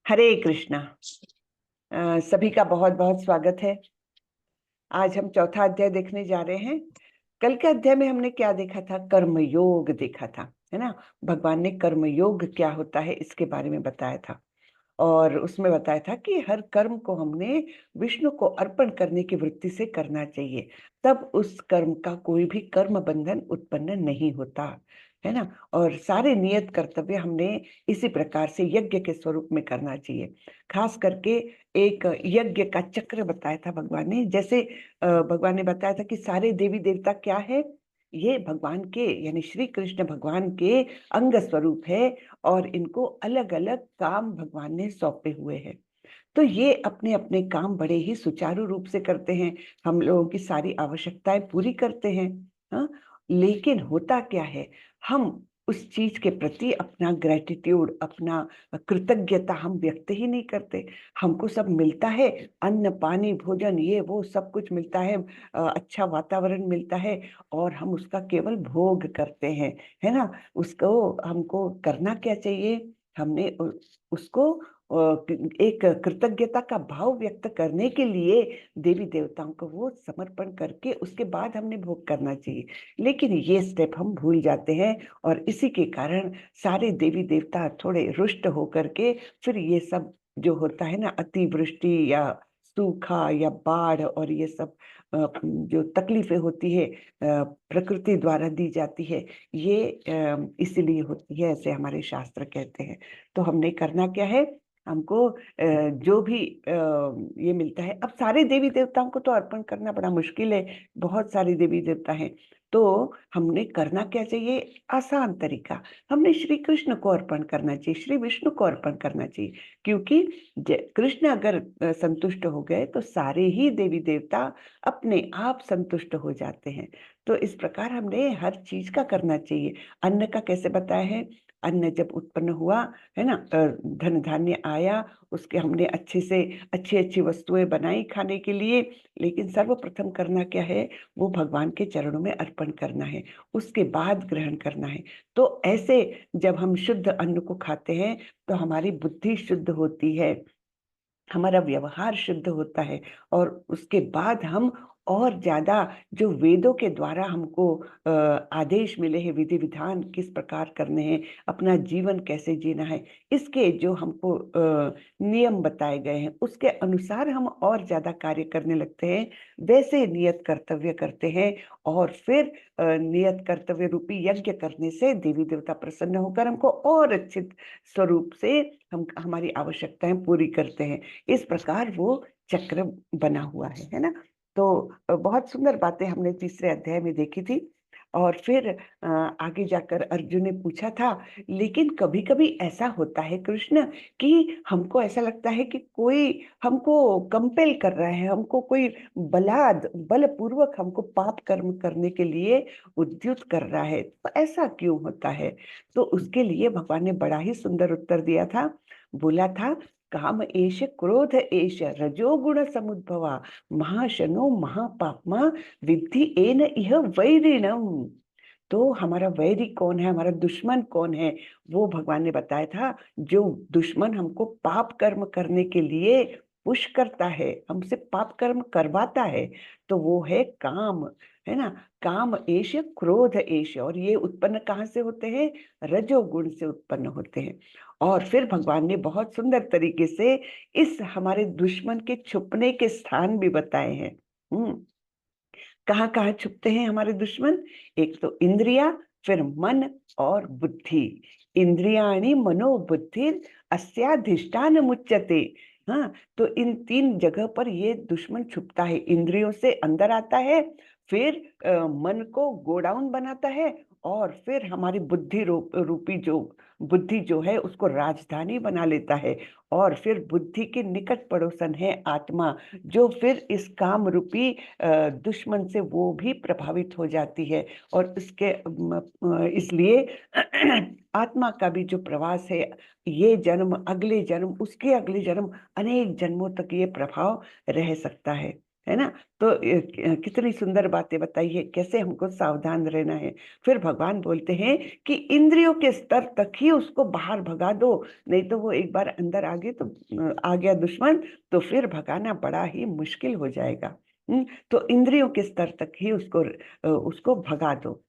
हरे कृष्णा। सभी का बहुत बहुत स्वागत है। आज हम चौथा अध्याय देखने जा रहे हैं। कल के अध्याय में हमने क्या देखा था? कर्मयोग देखा था, है ना। भगवान ने कर्मयोग क्या होता है इसके बारे में बताया था, और उसमें बताया था कि हर कर्म को हमने विष्णु को अर्पण करने की वृत्ति से करना चाहिए, तब उस कर्म का कोई भी कर्म बंधन उत्पन्न नहीं होता, है ना। और सारे नियत कर्तव्य हमने इसी प्रकार से यज्ञ के स्वरूप में करना चाहिए। खास करके एक यज्ञ का चक्र बताया था भगवान ने। जैसे भगवान ने बताया था कि सारे देवी देवता क्या है, ये भगवान के यानी श्री कृष्ण भगवान के अंग स्वरूप है, और इनको अलग अलग काम भगवान ने सौंपे हुए हैं। तो ये अपने अपने काम बड़े ही सुचारू रूप से करते हैं, हम लोगों की सारी आवश्यकताएं पूरी करते हैं। हाँ, लेकिन होता क्या है, हम उस चीज के प्रति अपना ग्रेटिट्यूड, अपना कृतज्ञता हम व्यक्त ही नहीं करते। हमको सब मिलता है, अन्न पानी भोजन ये वो सब कुछ मिलता है, अच्छा वातावरण मिलता है, और हम उसका केवल भोग करते हैं, है ना। उसको हमको करना क्या चाहिए? हमने उसको एक कृतज्ञता का भाव व्यक्त करने के लिए देवी देवताओं को वो समर्पण करके उसके बाद हमने भोग करना चाहिए। लेकिन ये स्टेप हम भूल जाते हैं, और इसी के कारण सारे देवी देवता थोड़े रुष्ट होकर के फिर ये सब जो होता है ना, अतिवृष्टि या सूखा या बाढ़ और ये सब जो तकलीफें होती है प्रकृति द्वारा दी जाती है, ये इसलिए होती है, ऐसे हमारे शास्त्र कहते हैं। तो हमने करना क्या है? हमको जो भी ये मिलता है, अब सारे देवी देवताओं को तो अर्पण करना बड़ा मुश्किल है, बहुत सारे देवी देवता हैं। तो हमने करना क्या चाहिए? आसान तरीका, हमने श्री कृष्ण को अर्पण करना चाहिए, श्री विष्णु को अर्पण करना चाहिए। क्योंकि कृष्ण अगर संतुष्ट हो गए तो सारे ही देवी देवता अपने आप संतुष्ट हो जाते हैं। तो इस प्रकार हमने हर चीज का करना चाहिए। अन्न का कैसे बताया है? अन्न जब उत्पन्न हुआ, है ना, धन धान्य आया, उसके हमने अच्छे से अच्छी अच्छी वस्तुएं बनाई खाने के लिए, लेकिन सर्वप्रथम करना क्या है? वो भगवान के चरणों में अर्पण करना है, उसके बाद ग्रहण करना है। तो ऐसे जब हम शुद्ध अन्न को खाते हैं तो हमारी बुद्धि शुद्ध होती है, हमारा व्यवहार शुद्ध होता है, और उसके बाद हम और ज्यादा जो वेदों के द्वारा हमको आदेश मिले हैं, विधि विधान किस प्रकार करने हैं, अपना जीवन कैसे जीना है, इसके जो हमको नियम बताए गए हैं उसके अनुसार हम और ज्यादा कार्य करने लगते हैं, वैसे नियत कर्तव्य करते हैं। और फिर नियत कर्तव्य रूपी यज्ञ करने से देवी देवता प्रसन्न होकर हमको और अच्छे स्वरूप से हम हमारी आवश्यकताएं पूरी करते हैं। इस प्रकार वो चक्र बना हुआ है ना। तो बहुत सुंदर बातें हमने तीसरे अध्याय में देखी थी। और फिर आगे जाकर अर्जुन ने पूछा था, लेकिन कभी कभी ऐसा होता है कृष्ण कि हमको ऐसा लगता है कि कोई हमको कंपेल कर रहा है, हमको कोई बलपूर्वक हमको पाप कर्म करने के लिए उद्युत कर रहा है, तो ऐसा क्यों होता है? तो उसके लिए भगवान ने बड़ा ही सुंदर उत्तर दिया था। बोला था, काम एष क्रोध एष रजोगुण समुद्भवा महाशनो महापाप्मा विद्धि एन इह वैरिणम। तो हमारा वैरी कौन है, हमारा दुश्मन कौन है? वो भगवान ने बताया था, जो दुश्मन हमको पाप कर्म करने के लिए पुश करता है, हमसे पाप कर्म करवाता है, तो वो है काम, है ना। काम एष क्रोध एष, और ये उत्पन्न कहाँ से होते हैं? रजोगुण से उत्पन्न होते हैं। और फिर भगवान ने बहुत सुंदर तरीके से इस हमारे दुश्मन के छुपने के स्थान भी बताए हैं। कहाँ कहाँ छुपते हैं हमारे दुश्मन? एक तो इंद्रिया, फिर मन और बुद्धि। इंद्रियाणि मनोबुद्धि अस्याधिष्ठान मुच्यते। हाँ, तो इन तीन जगह पर ये दुश्मन छुपता है। इंद्रियों से अंदर आता है, फिर मन को गोडाउन बनाता है, और फिर हमारी रूपी जो बुद्धि जो है उसको राजधानी बना लेता है, और फिर बुद्धि के निकट पड़ोसन है आत्मा, जो फिर इस काम रूपी दुश्मन से वो भी प्रभावित हो जाती है। और इसके इसलिए आत्मा का भी जो प्रवास है, ये जन्म, अगले जन्म, उसके अगले जन्म, अनेक जन्मों तक ये प्रभाव रह सकता है। है ना। तो कितनी सुंदर बातें बताई है, कैसे हमको सावधान रहना है। फिर भगवान बोलते हैं कि इंद्रियों के स्तर तक ही उसको बाहर भगा दो, नहीं तो वो एक बार अंदर आ गए तो आ गया दुश्मन, तो फिर भगाना बड़ा ही मुश्किल हो जाएगा। तो इंद्रियों के स्तर तक ही उसको भगा दो।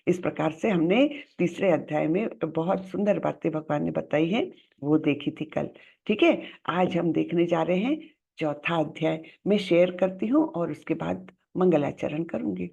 इस प्रकार से हमने तीसरे अध्याय में बहुत सुंदर बातें भगवान ने बताई हैं, वो देखी थी कल। ठीक है, आज हम देखने जा रहे हैं चौथा अध्याय। मैं शेयर करती हूँ और उसके बाद मंगलाचरण करूंगी।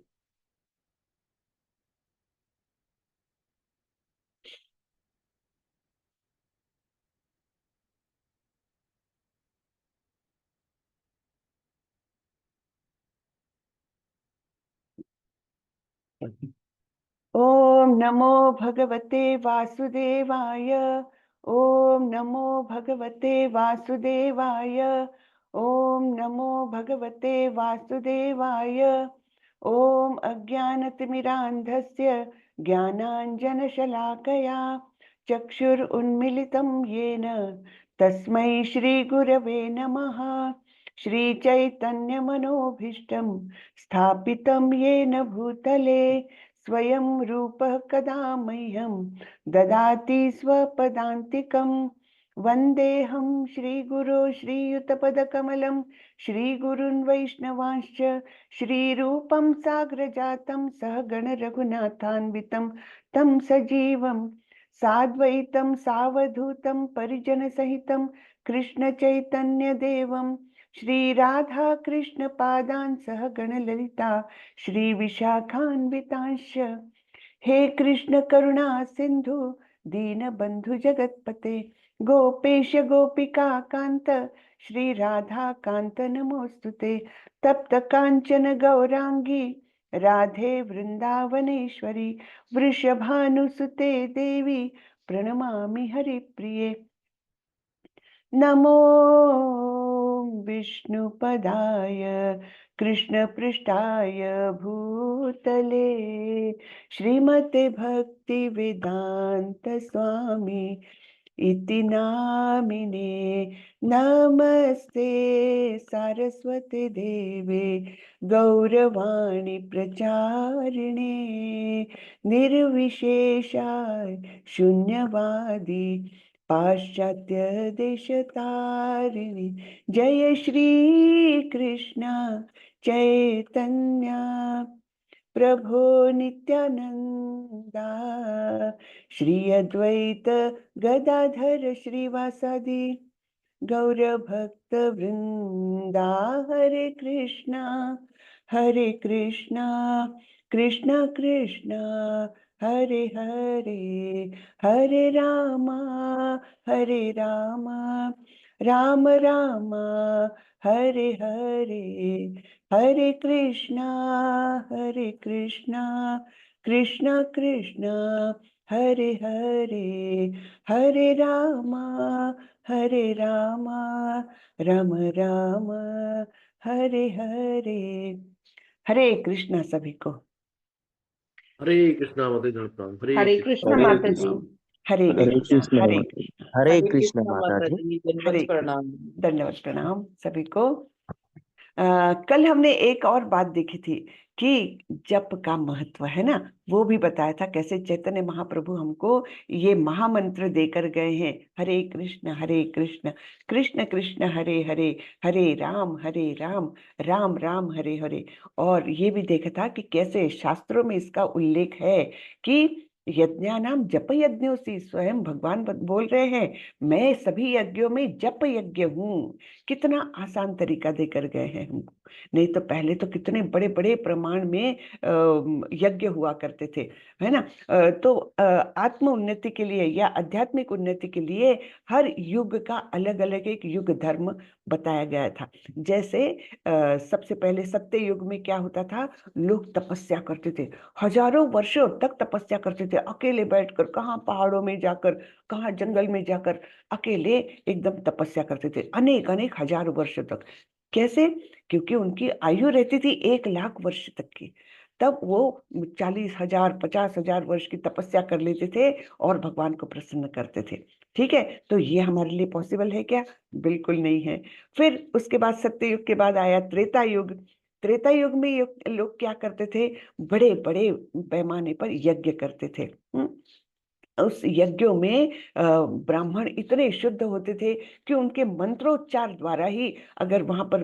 ओम नमो भगवते वासुदेवाय। ओम नमो भगवते वासुदेवाय। ओम नमो भगवते वासुदेवाय। ओम अज्ञानतिमिरान्धस्य ज्ञानाञ्जनशलाकया चक्षुरुन्मिलितं येन तस्मै श्रीगुरवे नमः। श्रीचैतन्यमनोभीष्टं स्थापितं येन भूतले स्वयं रूपः कदा मह्यं ददाति स्वपदान्तिकं। वन्देऽहं श्रीगुरो श्रीयुतपदकमलं श्रीगुरुन् वैष्णवांश्च श्रीरूपं साग्रजातं सहगण रघुनाथान्वितं तं सजीवं साद्वैतं सावधूतं परिजनसहितं कृष्णचैतन्यदेवं श्रीराधा कृष्णपादान् सहगण ललिता श्रीविशाखान्वितांश्च। हे कृष्ण करुणा सिंधु दीनबंधु जगतपते गोपेश गोपिका कांत श्री राधा कांत नमोस्तुते। तप्त कांचन गौरांगी राधे वृंदावनेश्वरी वृषभानुसुते देवी प्रणमामि हरिप्रिये। नमो विष्णुपदाय कृष्णपृष्ठाय भूतले श्रीमते भक्ति वेदांत स्वामी इति नामिने। नमस्ते सारस्वते देवे गौरवाणी प्रचारिणे निर्विशेषाय शून्यवादी पाश्चात्य देशतारिणी। जय श्री कृष्ण चैतन्य प्रभो नित्यानंदा श्री अद्वैत गदाधर श्रीवासादि गौर भक्त वृंदा। हरे कृष्णा कृष्णा कृष्णा हरे हरे, हरे रामा राम रामा हरे हरे, हरे कृष्णा कृष्णा कृष्णा हरे हरे, हरे रामा राम राम हरे हरे। हरे कृष्णा सभी को। हरे कृष्णा माता जी प्रणाम। हरे कृष्णा हरे माता जी। कृष्ण हरे हरे कृष्णा कृष्ण हरे माता कृष्णा। हरे कृष्ण माता माता जी। जी, हरे दंडवत प्रणाम। दंडवत प्रणाम सभी को। कल हमने एक और बात देखी थी कि जप का महत्व है ना, वो भी बताया था कैसे चैतन्य महाप्रभु हमको ये महामंत्र देकर गए हैं। हरे कृष्ण कृष्ण कृष्ण हरे हरे, हरे राम राम राम हरे हरे। और ये भी देखा था कि कैसे शास्त्रों में इसका उल्लेख है कि यज्ञानाम जप यज्ञों से, स्वयं भगवान बोल रहे हैं मैं सभी यज्ञों में जप यज्ञ हूँ। कितना आसान तरीका देकर गए हैं हमको। नहीं तो पहले तो कितने बड़े बड़े प्रमाण में यज्ञ हुआ करते थे, है ना। तो आत्म उन्नति के लिए या आध्यात्मिक उन्नति के लिए हर युग का अलग अलग एक युग धर्म बताया गया था। जैसे सबसे पहले सत्य युग में क्या होता था, लोग तपस्या करते थे, हजारों वर्षों तक तपस्या करते थे, अकेले बैठकर, कहाँ पहाड़ों में जाकर, कहाँ जंगल में जाकर अकेले एकदम तपस्या करते थे, अनेक अनेक हजारों वर्षों तक। कैसे? क्योंकि उनकी आयु रहती थी 1 लाख वर्ष तक की। तब वो 40,000 50,000 वर्ष की तपस्या कर लेते थे और भगवान को प्रसन्न करते थे। ठीक है, तो ये हमारे लिए पॉसिबल है क्या? बिल्कुल नहीं है। फिर उसके बाद सत्ययुग के बाद आया त्रेता युग। त्रेता युग में ये लोग क्या करते थे? बड़े बड़े पैमाने पर यज्ञ करते थे। उस यज्ञों में ब्राह्मण इतने शुद्ध होते थे कि उनके मंत्रोच्चार द्वारा ही अगर वहां पर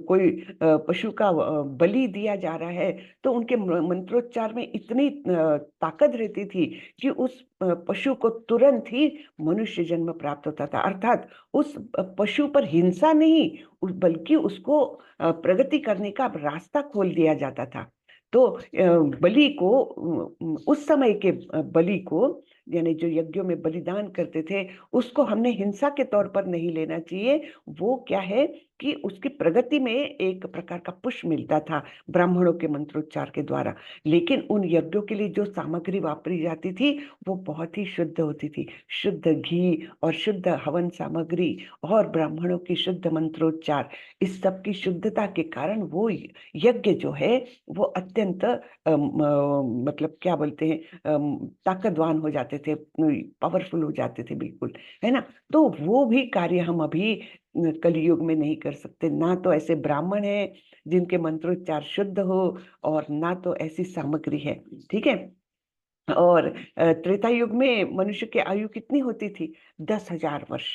कोई पशु का बलि दिया जा रहा है तो उनके मंत्रोच्चार में इतनी ताकत रहती थी कि उस पशु को तुरंत ही मनुष्य जन्म प्राप्त होता था। अर्थात उस पशु पर हिंसा नहीं, बल्कि उसको प्रगति करने का रास्ता खोल दिया जाता था। तो बलि को उस समय के बलि को, यानी जो यज्ञों में बलिदान करते थे, उसको हमने हिंसा के तौर पर नहीं लेना चाहिए। वो क्या है कि उसकी प्रगति में एक प्रकार का पुश मिलता था ब्राह्मणों के मंत्रोच्चार के द्वारा। लेकिन उन यज्ञों के लिए जो सामग्री वापरी जाती थी वो बहुत ही शुद्ध होती थी। शुद्ध घी और शुद्ध हवन सामग्री और ब्राह्मणों की शुद्ध मंत्रोच्चार, इस सब की शुद्धता के कारण वो यज्ञ जो है वो अत्यंत मतलब क्या बोलते हैं, ताकतवान हो जाते थे, पावरफुल हो जाते थे, बिल्कुल, है ना। तो वो भी कार्य हम अभी कलयुग में नहीं कर सकते। ना तो ऐसे ब्राह्मण हैं जिनके मंत्रोच्चार शुद्ध हो, और ना तो ऐसी सामग्री है। ठीक है। और त्रेता युग में मनुष्य की आयु कितनी होती थी? 10,000 वर्ष।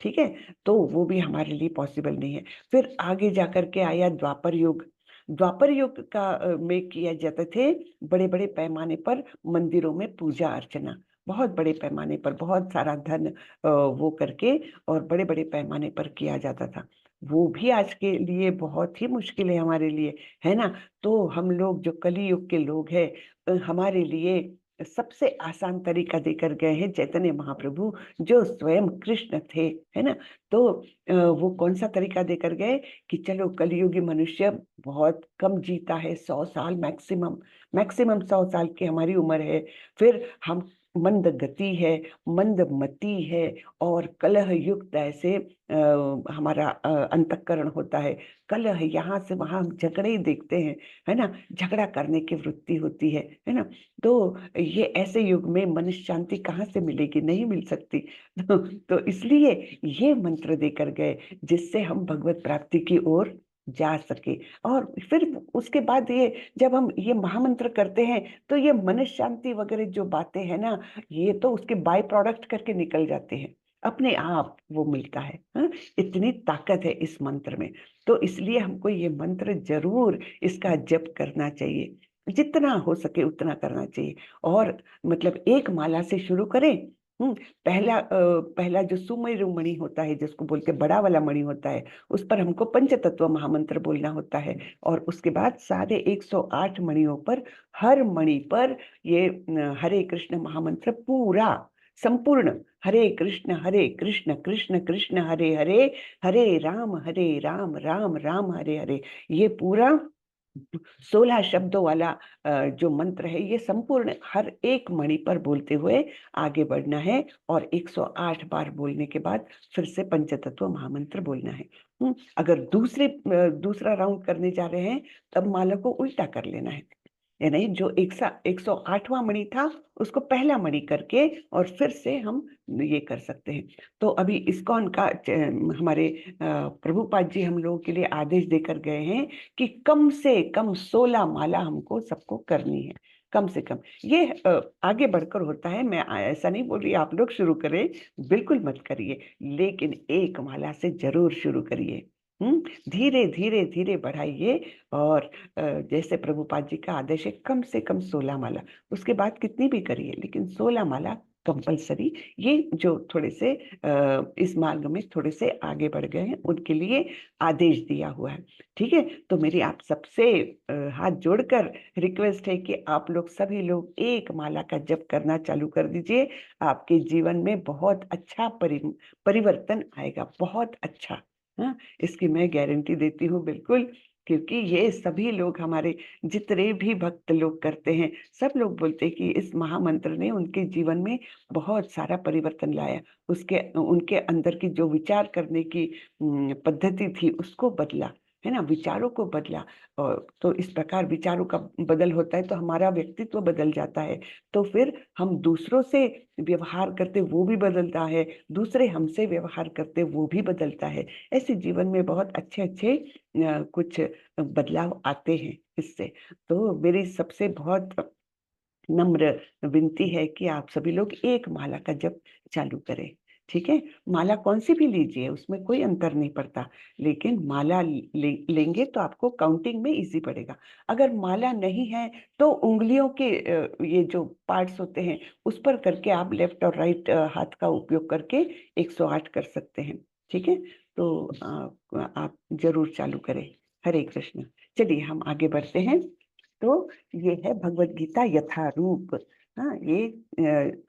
ठीक है, तो वो भी हमारे लिए पॉसिबल नहीं है। फिर आगे जाकर के आया द्वापर युग। द्वापर युग का में किया जाते थे बड़े बड़े पैमाने पर मंदिरों में पूजा अर्चना, बहुत बड़े पैमाने पर, बहुत सारा धन वो करके और बड़े बड़े पैमाने पर किया जाता था। वो भी आज के लिए बहुत ही मुश्किल है हमारे लिए, है ना। तो हम लोग जो कली युग के लोग हैं, हमारे लिए सबसे आसान तरीका देकर गए हैं चैतन्य महाप्रभु, जो स्वयं कृष्ण थे, है ना। तो वो कौन सा तरीका देकर गए कि चलो कलयुगी मनुष्य बहुत कम जीता है, 100 साल मैक्सिमम, मैक्सिमम 100 साल की हमारी उम्र है। फिर हम मंद गति है, मंद मति है, और कलह युक्त ऐसे हमारा अंतःकरण होता है। कलह, यहाँ से वहां हम झगड़े ही देखते हैं, है ना। झगड़ा करने की वृत्ति होती है ना। तो ये ऐसे युग में मनुष्य शांति कहाँ से मिलेगी? नहीं मिल सकती। तो इसलिए ये मंत्र देकर गए जिससे हम भगवत प्राप्ति की ओर जा सके। और फिर उसके बाद ये, जब हम ये महामंत्र करते हैं तो ये मन शांति वगैरह जो बातें हैं ना, ये तो उसके बाय प्रोडक्ट करके निकल जाते हैं, अपने आप वो मिलता है। हाँ? इतनी ताकत है इस मंत्र में। तो इसलिए हमको ये मंत्र जरूर इसका जप करना चाहिए, जितना हो सके उतना करना चाहिए। और मतलब एक माला से शुरू करें। पहला जो सुमेरु मणि होता है, जिसको बोलते बड़ा वाला मणि होता है, उस पर हमको पंचतत्व महामंत्र बोलना होता है। और उसके बाद सारे 108 मणियों पर, हर मणि पर ये हरे कृष्ण महामंत्र पूरा संपूर्ण, हरे कृष्ण कृष्ण कृष्ण हरे हरे, हरे राम राम राम हरे हरे, ये पूरा 16 शब्दों वाला जो मंत्र है, ये संपूर्ण हर एक मणि पर बोलते हुए आगे बढ़ना है। और 108 बार बोलने के बाद फिर से पंचतत्व महामंत्र बोलना है। अगर दूसरा राउंड करने जा रहे हैं तब माला को उल्टा कर लेना है, यानी जो 108वां मणि था उसको पहला मणि करके और फिर से हम ये कर सकते हैं। तो अभी इस्कॉन का हमारे प्रभुपाद जी हम लोगों के लिए आदेश देकर गए हैं कि कम से कम 16 माला हमको सबको करनी है, कम से कम। ये आगे बढ़कर होता है, मैं ऐसा नहीं बोल रही आप लोग शुरू करें, बिल्कुल मत करिए, लेकिन एक माला से जरूर शुरू करिए। धीरे धीरे धीरे बढ़ाइए। और जैसे प्रभुपाद जी का आदेश है कम से कम 16 माला, उसके बाद कितनी भी करिए, लेकिन 16 माला कंपलसरी। ये जो थोड़े से इस मार्ग में थोड़े से आगे बढ़ गए हैं उनके लिए आदेश दिया हुआ है। ठीक है, तो मेरी आप सबसे हाथ जोड़कर रिक्वेस्ट है कि आप लोग सभी लोग एक माला का जप करना चालू कर दीजिए। आपके जीवन में बहुत अच्छा परिवर्तन आएगा, बहुत अच्छा। हाँ, इसकी मैं गारंटी देती हूँ, बिल्कुल। क्योंकि ये सभी लोग, हमारे जितने भी भक्त लोग करते हैं, सब लोग बोलते हैं कि इस महामंत्र ने उनके जीवन में बहुत सारा परिवर्तन लाया, उसके उनके अंदर की जो विचार करने की पद्धति थी उसको बदला। है ना, विचारों को बदला। और तो इस प्रकार विचारों का बदल होता है तो हमारा व्यक्तित्व बदल जाता है, तो फिर हम दूसरों से व्यवहार करते वो भी बदलता है, दूसरे हमसे व्यवहार करते वो भी बदलता है। ऐसे जीवन में बहुत अच्छे अच्छे कुछ बदलाव आते हैं इससे। तो मेरी सबसे बहुत नम्र विनती है कि आप सभी लोग एक माला का जप चालू करें। ठीक है, माला कौन सी भी लीजिए, उसमें कोई अंतर नहीं पड़ता, लेकिन माला लेंगे तो आपको काउंटिंग में इजी पड़ेगा। अगर माला नहीं है तो उंगलियों के ये जो पार्ट्स होते हैं उस पर करके आप लेफ्ट और राइट हाथ का उपयोग करके 108 कर सकते हैं। ठीक है, तो आप जरूर चालू करें। हरे कृष्ण। चलिए हम आगे बढ़ते हैं। तो ये है भगवत गीता यथारूप। हाँ, ये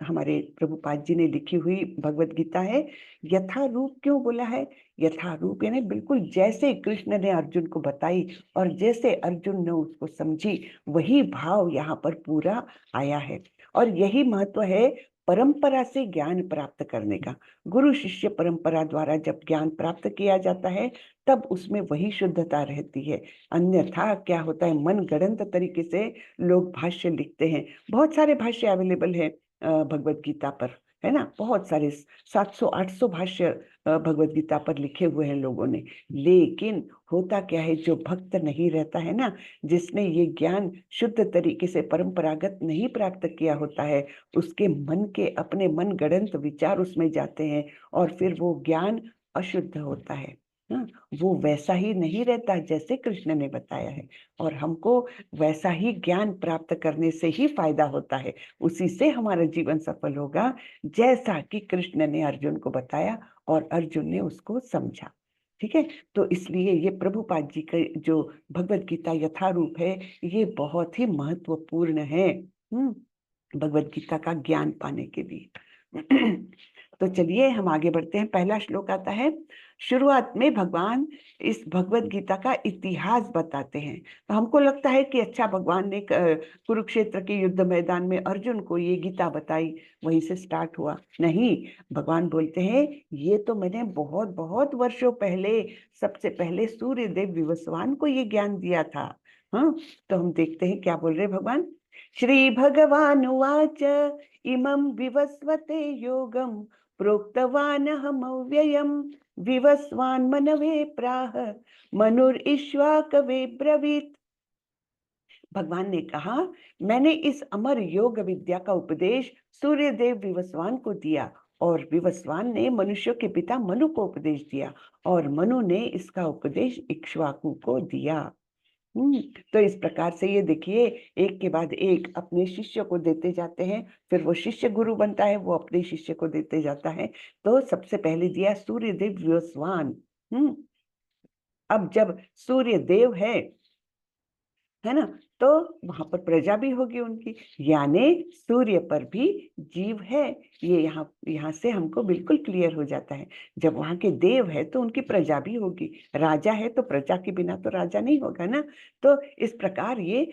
हमारे प्रभुपाद जी ने लिखी हुई भगवत गीता है। यथारूप क्यों बोला है? यथारूप यानी बिल्कुल जैसे कृष्ण ने अर्जुन को बताई और जैसे अर्जुन ने उसको समझी, वही भाव यहाँ पर पूरा आया है। और यही महत्व है परंपरा से ज्ञान प्राप्त करने का। गुरु शिष्य परंपरा द्वारा जब ज्ञान प्राप्त किया जाता है तब उसमें वही शुद्धता रहती है। अन्यथा क्या होता है, मन गढ़ंत तरीके से लोग भाष्य लिखते हैं। बहुत सारे भाष्य अवेलेबल है भगवत गीता पर, है ना, बहुत सारे 700-800 भाष्य भगवत गीता पर लिखे हुए हैं लोगों ने। लेकिन होता क्या है, जो भक्त नहीं रहता है ना, जिसने ये ज्ञान शुद्ध तरीके से परंपरागत नहीं प्राप्त किया होता है, उसके मन के अपने मन गढ़ंत विचार उसमें जाते हैं और फिर वो ज्ञान अशुद्ध होता है। हाँ, वो वैसा ही नहीं रहता जैसे कृष्ण ने बताया है। और हमको वैसा ही ज्ञान प्राप्त करने से ही फायदा होता है, उसी से हमारा जीवन सफल होगा, जैसा कि कृष्ण ने अर्जुन को बताया और अर्जुन ने उसको समझा। ठीक है, तो इसलिए ये प्रभुपाद जी का जो भगवत गीता यथारूप है, ये बहुत ही महत्वपूर्ण है भगवत गीता का ज्ञान पाने के लिए। तो चलिए हम आगे बढ़ते हैं। पहला श्लोक आता है, शुरुआत में भगवान इस भगवत गीता का इतिहास बताते हैं। तो हमको लगता है कि अच्छा, भगवान ने कुरुक्षेत्र के युद्ध मैदान में अर्जुन को ये गीता बताई, वहीं से स्टार्ट हुआ। नहीं, भगवान बोलते हैं ये तो मैंने बहुत बहुत वर्षों पहले, सबसे पहले सूर्य देव विवस्वान को ये ज्ञान दिया था। हाँ, तो हम देखते हैं क्या बोल रहे भगवान। श्री भगवान उवाच इमं विवस्वते योगं प्रोक्तवान अहमव्ययम् विवस्वान् मनवे प्राह मनुरीश्वाकवे ब्रवीत। भगवान ने कहा, मैंने इस अमर योग विद्या का उपदेश सूर्यदेव विवस्वान को दिया और विवस्वान ने मनुष्यों के पिता मनु को उपदेश दिया और मनु ने इसका उपदेश इक्ष्वाकु को दिया। तो इस प्रकार से ये देखिए, एक के बाद एक अपने शिष्य को देते जाते हैं, फिर वो शिष्य गुरु बनता है, वो अपने शिष्य को देते जाता है। तो सबसे पहले दिया सूर्यदेव विवस्वान। अब जब सूर्य देव है ना, तो वहां पर प्रजा भी होगी उनकी, यानी सूर्य पर भी जीव है। ये यहाँ से हमको बिल्कुल क्लियर हो जाता है। जब वहां के देव है तो उनकी प्रजा भी होगी, राजा है तो प्रजा के बिना तो राजा नहीं होगा ना। तो इस प्रकार ये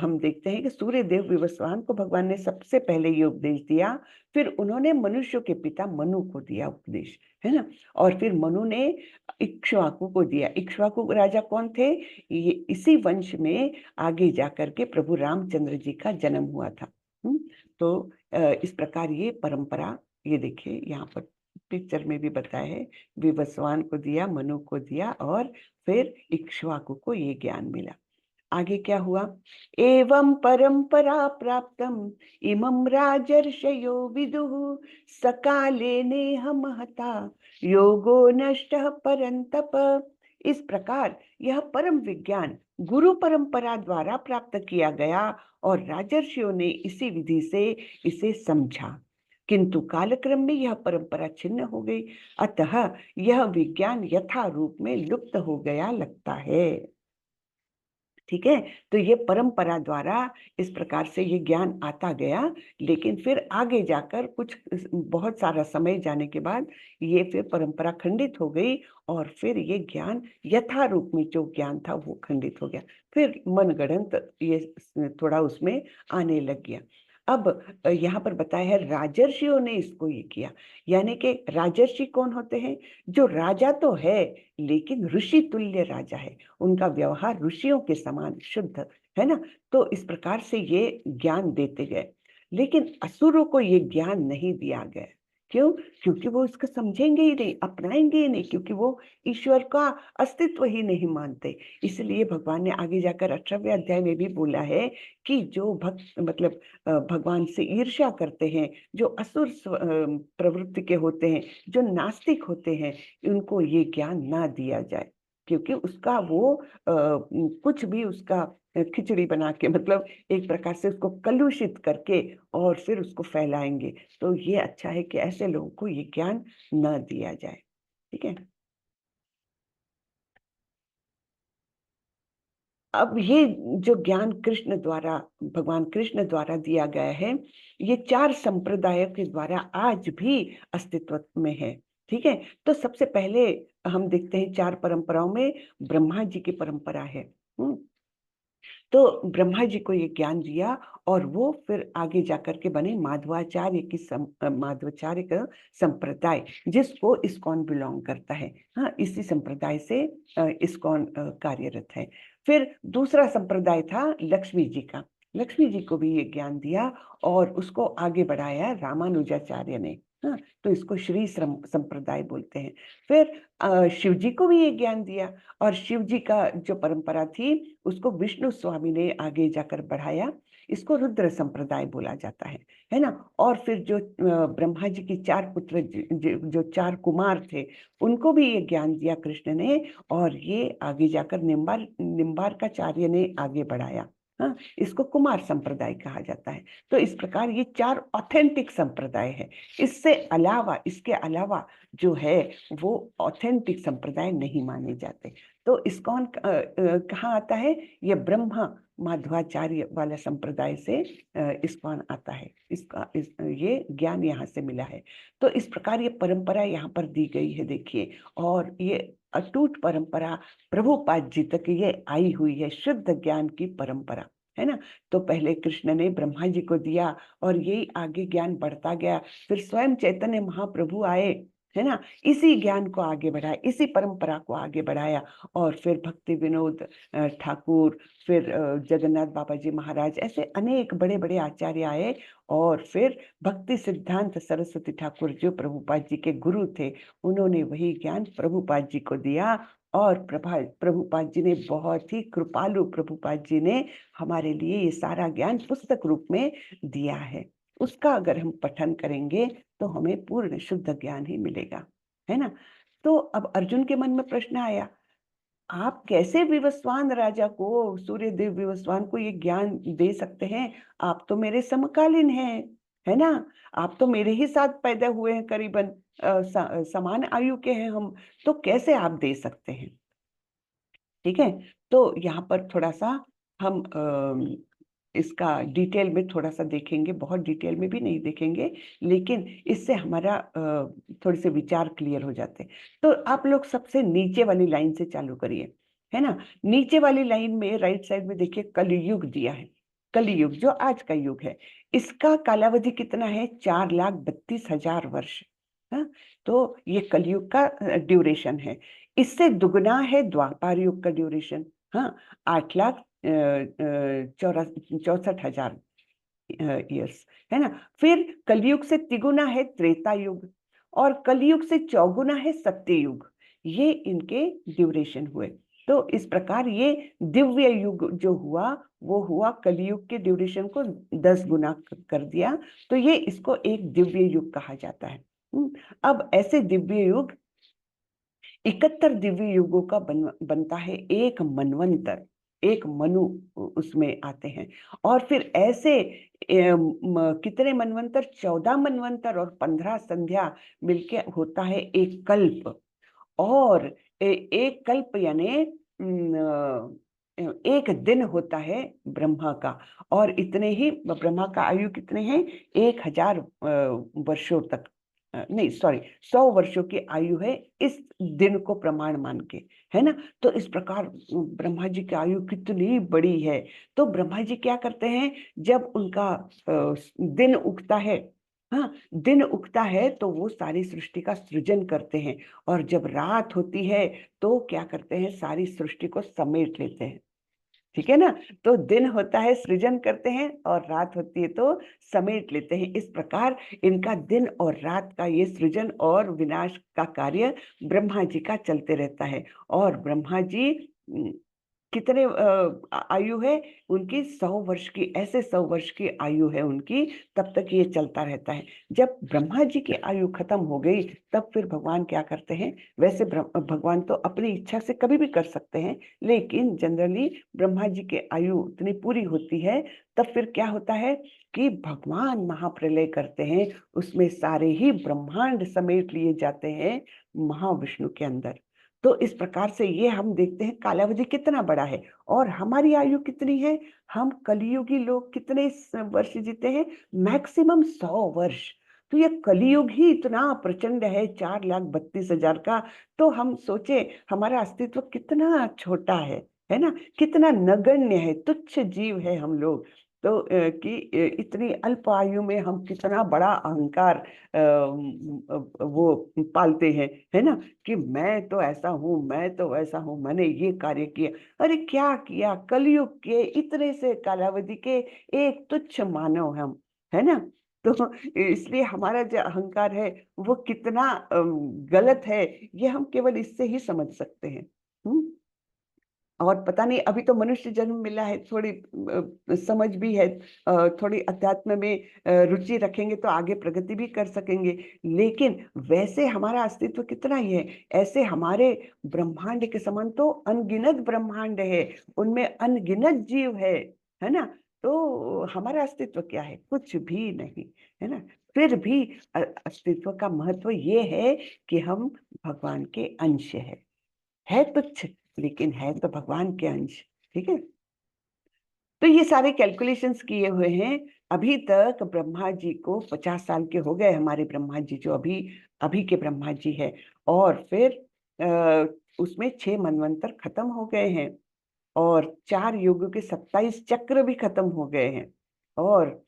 हम देखते हैं कि सूर्य देव विवस्वान को भगवान ने सबसे पहले ये उपदेश दिया, फिर उन्होंने मनुष्यों के पिता मनु को दिया उपदेश, है ना। और फिर मनु ने इक्ष्वाकु को दिया। इक्ष्वाकु राजा कौन थे? ये इसी वंश में आगे जाकर के प्रभु रामचंद्र जी का जन्म हुआ था। तो इस प्रकार ये परंपरा, ये देखिए यहाँ पर पिक्चर में भी बताया है, विवस्वान को दिया, मनु को दिया और फिर इक्ष्वाकु को ये ज्ञान मिला। आगे क्या हुआ, एवं परंपरा प्राप्तम इमं राजर्षयो विदुः सकाले नेह महता योगो नष्टः परंतप। इस प्रकार यह परम विज्ञान गुरु परंपरा द्वारा प्राप्त किया गया और राजर्षियों ने इसी विधि से इसे समझा, किंतु कालक्रम में यह परंपरा छिन्न हो गई, अतः यह विज्ञान यथा रूप में लुप्त हो गया लगता है। ठीक है, तो ये परंपरा द्वारा इस प्रकार से ये ज्ञान आता गया, लेकिन फिर आगे जाकर कुछ बहुत सारा समय जाने के बाद ये फिर परंपरा खंडित हो गई और फिर ये ज्ञान यथा रूप में जो ज्ञान था वो खंडित हो गया, फिर मनगढ़ंत ये थोड़ा उसमें आने लग गया। अब यहाँ पर बताया है राजर्षियों ने इसको ये किया, यानी कि राजर्षि कौन होते हैं? जो राजा तो है लेकिन ऋषि तुल्य राजा है, उनका व्यवहार ऋषियों के समान शुद्ध है ना। तो इस प्रकार से ये ज्ञान देते गए, लेकिन असुरों को ये ज्ञान नहीं दिया गया। क्यों? क्योंकि वो इसको समझेंगे ही नहीं, अपनाएंगे ही नहीं, क्योंकि वो ईश्वर का अस्तित्व ही नहीं मानते। इसलिए भगवान ने आगे जाकर 18वें अध्याय में भी बोला है कि जो भक्त मतलब भगवान से ईर्ष्या करते हैं, जो असुर प्रवृत्ति के होते हैं, जो नास्तिक होते हैं, उनको ये ज्ञान ना दिया जाए, क्योंकि उसका वो कुछ भी उसका खिचड़ी बना के मतलब एक प्रकार से उसको कलुषित करके और फिर उसको फैलाएंगे। तो ये अच्छा है कि ऐसे लोगों को ये ज्ञान न दिया जाए। ठीक है। अब ये जो ज्ञान कृष्ण द्वारा, भगवान कृष्ण द्वारा दिया गया है, ये 4 संप्रदायों के द्वारा आज भी अस्तित्व में है। ठीक है। तो सबसे पहले हम देखते हैं 4 परंपराओं में ब्रह्मा जी की परंपरा है। तो ब्रह्मा जी को ये ज्ञान दिया और वो फिर आगे जाकर के बने माधवाचार्य की माधवाचार्य का संप्रदाय, जिसको इस्कॉन बिलोंग करता है। हाँ, इसी संप्रदाय से इस्कॉन कार्यरत है। फिर दूसरा संप्रदाय था लक्ष्मी जी का। लक्ष्मी जी को भी ये ज्ञान दिया और उसको आगे बढ़ाया रामानुजाचार्य ने। हाँ, तो इसको श्री संप्रदाय बोलते हैं। फिर शिव जी को भी ये ज्ञान दिया और शिव जी का जो परंपरा थी उसको विष्णु स्वामी ने आगे जाकर बढ़ाया, इसको रुद्र संप्रदाय बोला जाता है ना। और फिर जो ब्रह्मा जी की 4 पुत्र जो 4 कुमार थे, उनको भी ये ज्ञान दिया कृष्ण ने और ये आगे जाकर निम्बार्काचार्य ने आगे बढ़ाया। हाँ, इसको कुमार संप्रदाय कहा जाता है। तो इस प्रकार ये 4 ऑथेंटिक संप्रदाय है। इसके अलावा जो है वो ऑथेंटिक संप्रदाय नहीं माने जाते। तो इस्कॉन कहाँ आता है? ये ब्रह्मा माध्वाचार्य वाला संप्रदाय से इस्कॉन आता है। ये ज्ञान यहाँ से मिला है। तो इस प्रकार ये परंपरा यहाँ पर दी गई है, देखिए। और ये अटूट परंपरा प्रभुपाद जी तक ये आई हुई है, शुद्ध ज्ञान की परंपरा, है ना। तो पहले कृष्ण ने ब्रह्मा जी को दिया और यही आगे ज्ञान बढ़ता गया। फिर स्वयं चैतन्य महाप्रभु आए, है ना, इसी ज्ञान को आगे बढ़ाया, इसी परंपरा को आगे बढ़ाया। और फिर भक्ति विनोद ठाकुर, फिर जगन्नाथ बाबा जी महाराज, ऐसे अनेक बड़े बड़े आचार्य आए। और फिर भक्ति सिद्धांत सरस्वती ठाकुर जो प्रभुपाद जी के गुरु थे, उन्होंने वही ज्ञान प्रभुपाद जी को दिया। और प्रभुपाद जी ने बहुत ही कृपालु, प्रभुपाद जी ने हमारे लिए ये सारा ज्ञान पुस्तक रूप में दिया है। उसका अगर हम पठन करेंगे तो हमें पूर्ण शुद्ध ज्ञान ही मिलेगा, है ना। तो अब अर्जुन के मन में प्रश्न आया, आप कैसे विवस्वान राजा को, सूर्यदेव विवस्वान को ये ज्ञान दे सकते हैं? आप तो मेरे समकालीन हैं, है ना। आप तो मेरे ही साथ पैदा हुए हैं, करीबन समान आयु के हैं हम, तो कैसे आप दे सकते हैं? ठीक है। तो यहाँ पर थोड़ा सा हम इसका डिटेल में थोड़ा सा देखेंगे, बहुत डिटेल में भी नहीं देखेंगे, लेकिन इससे हमारा थोड़े से विचार क्लियर हो जाते हैं। तो आप लोग सबसे नीचे वाली लाइन से चालू करिए, है ना। नीचे वाली लाइन में राइट साइड में देखिए कलयुग दिया है। कलयुग जो आज का युग है, इसका कालावधि कितना है? 4,32,000 वर्ष। हाँ, तो ये कलयुग का ड्यूरेशन है। इससे दुगना है द्वापर युग का ड्यूरेशन। हाँ, 8,64,000 ईयर्स, है ना। फिर कलयुग से तिगुना है त्रेता युग और कलयुग से चौगुना है सत्य युग। ये इनके ड्यूरेशन हुए। तो इस प्रकार ये दिव्य युग जो हुआ वो हुआ, कलयुग के ड्यूरेशन को 10 गुना कर दिया। तो ये इसको एक दिव्य युग कहा जाता है। अब ऐसे दिव्य युग 71 दिव्य युगों का बनता है एक मनवंतर, एक मनु उसमें आते हैं। और फिर ऐसे कितने मनवंतर? 14 मनवंतर और 15 संध्या मिलके होता है एक कल्प। और एक कल्प यानी एक दिन होता है ब्रह्मा का। और इतने ही ब्रह्मा का आयु कितने हैं? 1,000 वर्षों तक। नहीं सॉरी, 100 वर्षों की आयु है इस दिन को प्रमाण मान के, है ना। तो इस प्रकार ब्रह्मा जी की आयु कितनी बड़ी है। तो ब्रह्मा जी क्या करते हैं, जब उनका दिन उगता है, हाँ, दिन उगता है तो वो सारी सृष्टि का सृजन करते हैं, और जब रात होती है तो क्या करते हैं, सारी सृष्टि को समेट लेते हैं। ठीक है ना। तो दिन होता है सृजन करते हैं, और रात होती है तो समेट लेते हैं। इस प्रकार इनका दिन और रात का ये सृजन और विनाश का कार्य ब्रह्मा जी का चलते रहता है। और ब्रह्मा जी कितने आयु है उनकी, 100 वर्ष की, ऐसे 100 वर्ष की आयु है उनकी। तब तक ये चलता रहता है। जब ब्रह्मा जी की आयु खत्म हो गई, तब फिर भगवान क्या करते हैं, वैसे भगवान तो अपनी इच्छा से कभी भी कर सकते हैं, लेकिन जनरली ब्रह्मा जी की आयु इतनी पूरी होती है, तब फिर क्या होता है कि भगवान महाप्रलय करते हैं। उसमें सारे ही ब्रह्मांड समेट लिए जाते हैं महाविष्णु के अंदर। तो इस प्रकार से ये हम देखते हैं कालावधि कितना बड़ा है, और हमारी आयु कितनी है। हम कलियुगी लोग कितने वर्ष जीते हैं, मैक्सिमम 100 वर्ष। तो ये कलियुग ही इतना प्रचंड है, 4,32,000 का। तो हम सोचे हमारा अस्तित्व कितना छोटा है ना, कितना नगण्य है, तुच्छ जीव है हम लोग। तो कि इतनी अल्प आयु में हम कितना बड़ा अहंकार वो पालते हैं, है ना, कि मैं तो ऐसा हूँ, मैं तो वैसा हूँ, मैंने ये कार्य किया। अरे क्या किया, कलयुग के इतने से कालावधि के एक तुच्छ मानव हम, है ना। तो इसलिए हमारा जो अहंकार है वो कितना गलत है, ये हम केवल इससे ही समझ सकते हैं। और पता नहीं, अभी तो मनुष्य जन्म मिला है, थोड़ी समझ भी है, थोड़ी अध्यात्म में रुचि रखेंगे तो आगे प्रगति भी कर सकेंगे। लेकिन वैसे हमारा अस्तित्व कितना ही है, ऐसे हमारे ब्रह्मांड के समान तो अनगिनत ब्रह्मांड है, उनमें अनगिनत जीव है ना। तो हमारा अस्तित्व क्या है, कुछ भी नहीं, है ना। फिर भी अस्तित्व का महत्व ये है कि हम भगवान के अंश है तुच्छ, लेकिन है तो भगवान के अंश। ठीक है। तो ये सारे कैलकुलेशंस किए हुए हैं। अभी तक ब्रह्मा जी को 50 साल के हो गए, हमारे ब्रह्मा जी जो अभी अभी के ब्रह्मा जी है। और फिर उसमें 6 मनवंतर खत्म हो गए हैं, और 4 युग के 27 चक्र भी खत्म हो गए हैं। और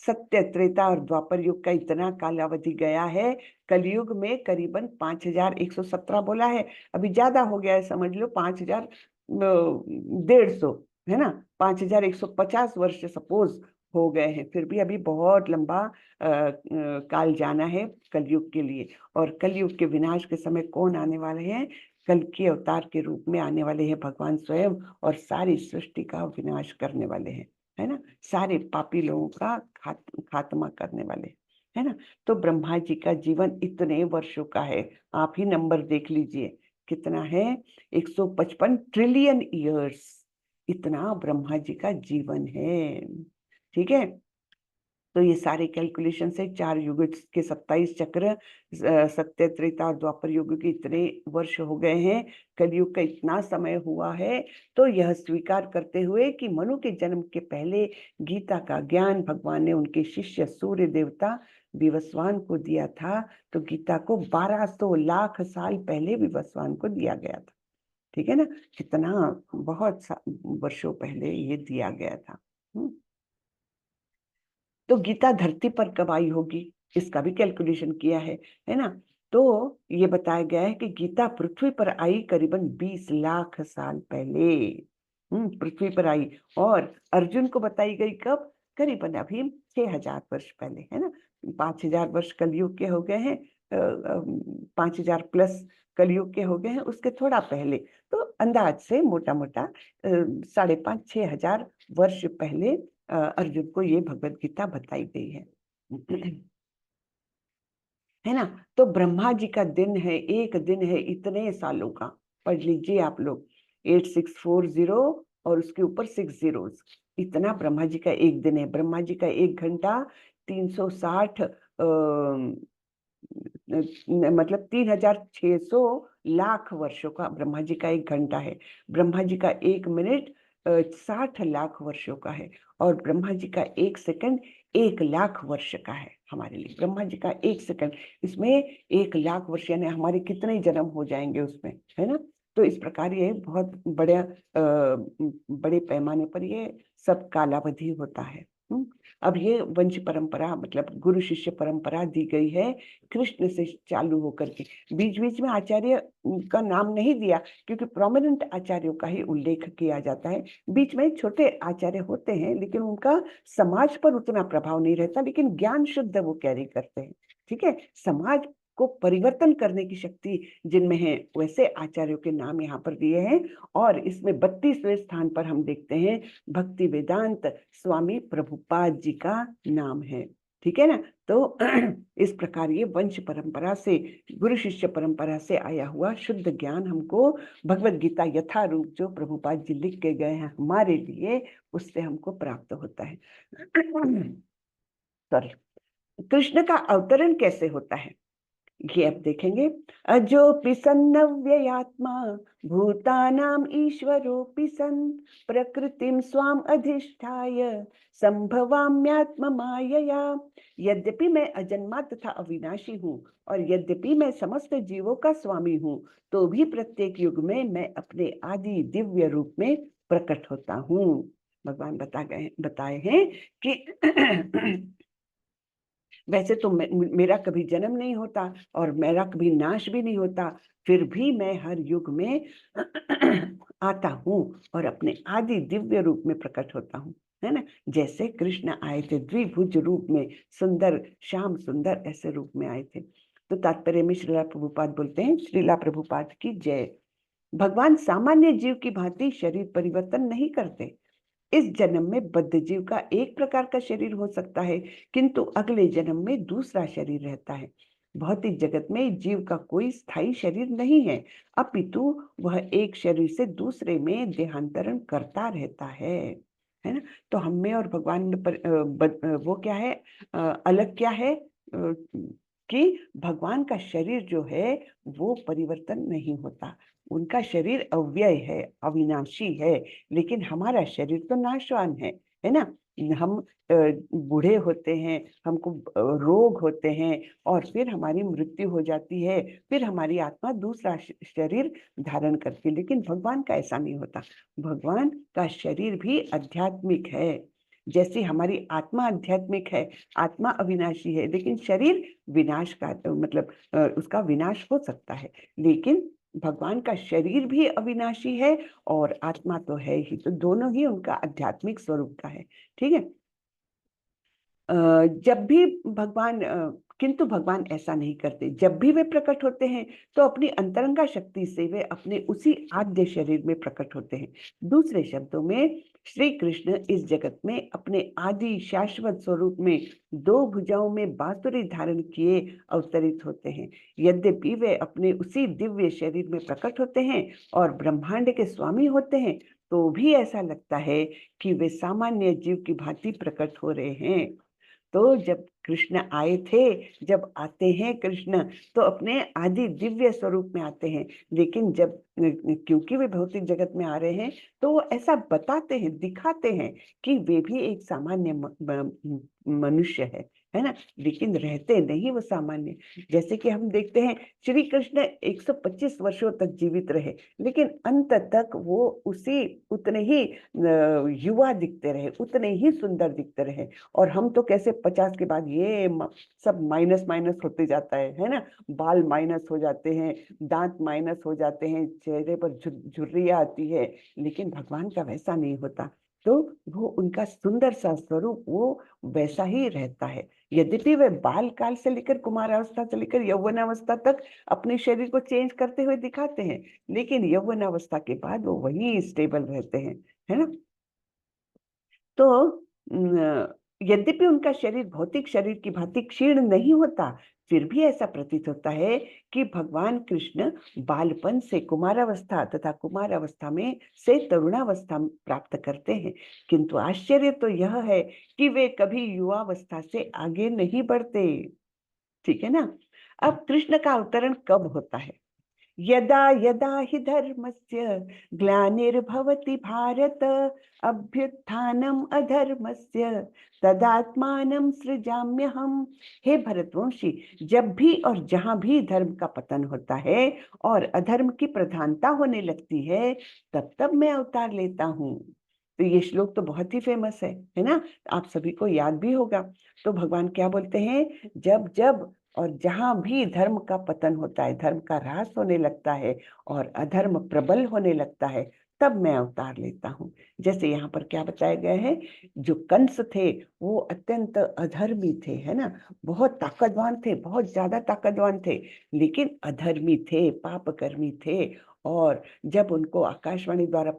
सत्य, त्रेता और द्वापर युग का इतना कालावधि गया है। कलयुग में करीबन 5,117 बोला है, अभी ज्यादा हो गया है, समझ लो 5,150, है ना। 5,150 वर्ष सपोज हो गए हैं। फिर भी अभी बहुत लंबा काल जाना है कलयुग के लिए। और कलयुग के विनाश के समय कौन आने वाले हैं, कल के अवतार के रूप में आने वाले हैं भगवान स्वयं, और सारी सृष्टि का विनाश करने वाले हैं, है ना। सारे पापी लोगों का खात्मा करने वाले, है ना। तो ब्रह्मा जी का जीवन इतने वर्षों का है, आप ही नंबर देख लीजिए कितना है, 155 ट्रिलियन ईयर्स, इतना ब्रह्मा जी का जीवन है। ठीक है। तो ये सारे कैलकुलेशन से 4 युग के 27 चक्र, सत्य, त्रेता और द्वापर युग के इतने वर्ष हो गए हैं, कलयुग का इतना समय हुआ है। तो यह स्वीकार करते हुए कि मनु के जन्म के पहले गीता का ज्ञान भगवान ने उनके शिष्य सूर्य देवता विवस्वान को दिया था। तो गीता को 1200 लाख साल पहले विवस्वान को दिया गया था। ठीक है ना, कितना बहुत वर्षों पहले ये दिया गया था। तो गीता धरती पर कब आई होगी, इसका भी कैलकुलेशन किया है ना। तो ये बताया गया है कि गीता पृथ्वी पर आई करीबन 20 लाख साल पहले, पृथ्वी पर आई। और अर्जुन को बताई गई कब, करीबन अभी 6,000 वर्ष पहले, है ना। 5,000 वर्ष कलयुग के हो गए हैं, 5,000 प्लस कलयुग के हो गए हैं, उसके थोड़ा पहले। तो अंदाज से मोटा मोटा 5,500-6,000 वर्ष पहले अर्जुन को ये भगवत गीता बताई गई है ना। तो ब्रह्मा जी का दिन है, एक दिन है इतने सालों का। पढ़ लीजिए आप लोग, 8640 और उसके ऊपर 6 zeros, इतना ब्रह्मा जी का एक दिन है। ब्रह्मा जी का 1 घंटा 360 मतलब 3,600 लाख वर्षों का ब्रह्मा जी का 1 घंटा है। ब्रह्मा जी का 1 मिनट 60 लाख वर्षों का है, और ब्रह्मा जी का 1 सेकंड 1 लाख वर्ष का है हमारे लिए। ब्रह्मा जी का 1 सेकंड, इसमें 1 लाख वर्ष, यानी हमारे कितने जन्म हो जाएंगे उसमें, है ना। तो इस प्रकार ये बहुत बड़े पैमाने पर ये सब कालावधि होता है। अब ये वंश परंपरा, मतलब गुरु शिष्य परंपरा दी गई है कृष्ण से चालू होकर के। बीच बीच में आचार्य का नाम नहीं दिया, क्योंकि प्रोमिनेंट आचार्यों का ही उल्लेख किया जाता है। बीच में छोटे आचार्य होते हैं, लेकिन उनका समाज पर उतना प्रभाव नहीं रहता, लेकिन ज्ञान शुद्ध वो कैरी करते हैं। ठीक है, समाज को परिवर्तन करने की शक्ति जिनमें है, वैसे आचार्यों के नाम यहाँ पर दिए हैं। और इसमें 32वें स्थान पर हम देखते हैं भक्ति वेदांत स्वामी प्रभुपाद जी का नाम है। ठीक है ना। तो इस प्रकार ये वंश परंपरा से, गुरु शिष्य परंपरा से आया हुआ शुद्ध ज्ञान हमको भगवत गीता यथारूप जो प्रभुपाद जी लिख के गए हैं हमारे लिए, उससे हमको प्राप्त होता है। सॉरी, कृष्ण का अवतरण कैसे होता है ये अब देखेंगे। अजोपि सन्नव्ययात्मा भूतानाम ईश्वरोऽपि सन् प्रकृतिं स्वाम अधिष्ठाय संभवाम्यात्म मायया। यद्यपि मैं अजन्मा तथा अविनाशी हूँ, और यद्यपि मैं समस्त जीवों का स्वामी हूँ, तो भी प्रत्येक युग में मैं अपने आदि दिव्य रूप में प्रकट होता हूँ। भगवान बताए हैं कि वैसे तो मेरा कभी जन्म नहीं होता और मेरा कभी नाश भी नहीं होता, फिर भी मैं हर युग में आता हूँ और अपने आदि दिव्य रूप में प्रकट होता हूँ, है ना। जैसे कृष्ण आए थे द्विभुज रूप में, सुंदर श्याम सुंदर ऐसे रूप में आए थे। तो तात्पर्य में श्रीला प्रभुपाद बोलते हैं, श्रीला प्रभुपाद की जय। भगवान सामान्य जीव की भांति शरीर परिवर्तन नहीं करते। इस जन्म में बद्ध जीव का एक प्रकार का शरीर हो सकता है, किंतु अगले जन्म में दूसरा शरीर रहता है। भौतिक जगत में जीव का कोई स्थायी शरीर नहीं है, अपितु वह एक शरीर से दूसरे में देहांतरण करता रहता है ना। तो हम में और भगवान में वो क्या है, अलग क्या है, कि भगवान का शरीर जो है वो परिवर्तन नहीं होता, उनका शरीर अव्यय है, अविनाशी है। लेकिन हमारा शरीर तो नाशवान है ना। हम बूढ़े होते हैं, हमको रोग होते हैं, और फिर हमारी मृत्यु हो जाती है, फिर हमारी आत्मा दूसरा शरीर धारण करती है। लेकिन भगवान का ऐसा नहीं होता, भगवान का शरीर भी आध्यात्मिक है। जैसे हमारी आत्मा आध्यात्मिक है, आत्मा अविनाशी है, लेकिन शरीर विनाश का, मतलब उसका विनाश हो सकता है। लेकिन भगवान का शरीर भी अविनाशी है और आत्मा तो है ही, तो दोनों ही उनका आध्यात्मिक स्वरूप का है। ठीक है। जब भी भगवान किंतु भगवान ऐसा नहीं करते। जब भी वे प्रकट होते हैं तो अपनी अंतरंगा शक्ति से वे अपने उसी आद्य शरीर में प्रकट होते हैं। दूसरे शब्दों में श्री कृष्ण इस जगत में अपने आदि शाश्वत स्वरूप में 2 भुजाओं में बांसुरी धारण किए अवतरित होते हैं। यद्यपि वे अपने उसी दिव्य शरीर में प्रकट होते हैं और ब्रह्मांड के स्वामी होते हैं, तो भी ऐसा लगता है कि वे सामान्य जीव की भांति प्रकट हो रहे हैं। तो जब कृष्ण आए थे, जब आते हैं कृष्ण, तो अपने आदि दिव्य स्वरूप में आते हैं। लेकिन जब, क्योंकि वे भौतिक जगत में आ रहे हैं, तो वो ऐसा बताते हैं, दिखाते हैं कि वे भी एक सामान्य मनुष्य है ना। लेकिन रहते नहीं वो सामान्य। जैसे कि हम देखते हैं श्री कृष्ण 125 वर्षों तक जीवित रहे, लेकिन अंत तक वो उसी उतने ही युवा दिखते रहे, उतने ही सुंदर दिखते रहे। और हम तो कैसे 50 के बाद ये सब माइनस माइनस होते जाता है ना। बाल माइनस हो जाते हैं, दांत माइनस हो जाते हैं, चेहरे पर झुर्रियां आती है। लेकिन भगवान का वैसा नहीं होता, तो वो उनका सुंदर सा स्वरूप वो वैसा ही रहता है। यद्यपि वे बाल काल से लेकर कुमारावस्था से लेकर यौवनावस्था तक अपने शरीर को चेंज करते हुए दिखाते हैं, लेकिन यौवनावस्था के बाद वो वही स्टेबल रहते हैं, है ना। तो यद्यपि उनका शरीर भौतिक शरीर की भांति क्षीण नहीं होता, फिर भी ऐसा प्रतीत होता है कि भगवान कृष्ण बालपन से कुमारावस्था तथा कुमारावस्था में से तरुणावस्था प्राप्त करते हैं। किंतु आश्चर्य तो यह है कि वे कभी युवावस्था से आगे नहीं बढ़ते। ठीक है ना। अब कृष्ण का अवतरण कब होता है? यदा यदा हि धर्मस्य ग्लानिर्भवति भारत अभ्युत्थानम अधर्मस्य तदात्मानं सृजाम्यहम्। हे भरतवंशी, जब भी और जहां भी धर्म का पतन होता है और अधर्म की प्रधानता होने लगती है, तब तब मैं अवतार लेता हूँ। तो ये श्लोक तो बहुत ही फेमस है ना? आप सभी को याद भी होगा। तो भगवान क्या बोलते हैं, जब जब और जहां भी धर्म का पतन होता है, धर्म का ह्रास होने लगता है और अधर्म प्रबल होने लगता है, तब मैं अवतार लेता हूँ। जैसे यहाँ पर क्या बताया गया है, जो कंस थे वो अत्यंत अधर्मी थे, है ना? बहुत ताकतवान थे, बहुत ज्यादा ताकतवान थे, लेकिन अधर्मी थे, पापकर्मी थे। और जब उनको आकाशवाणी द्वारा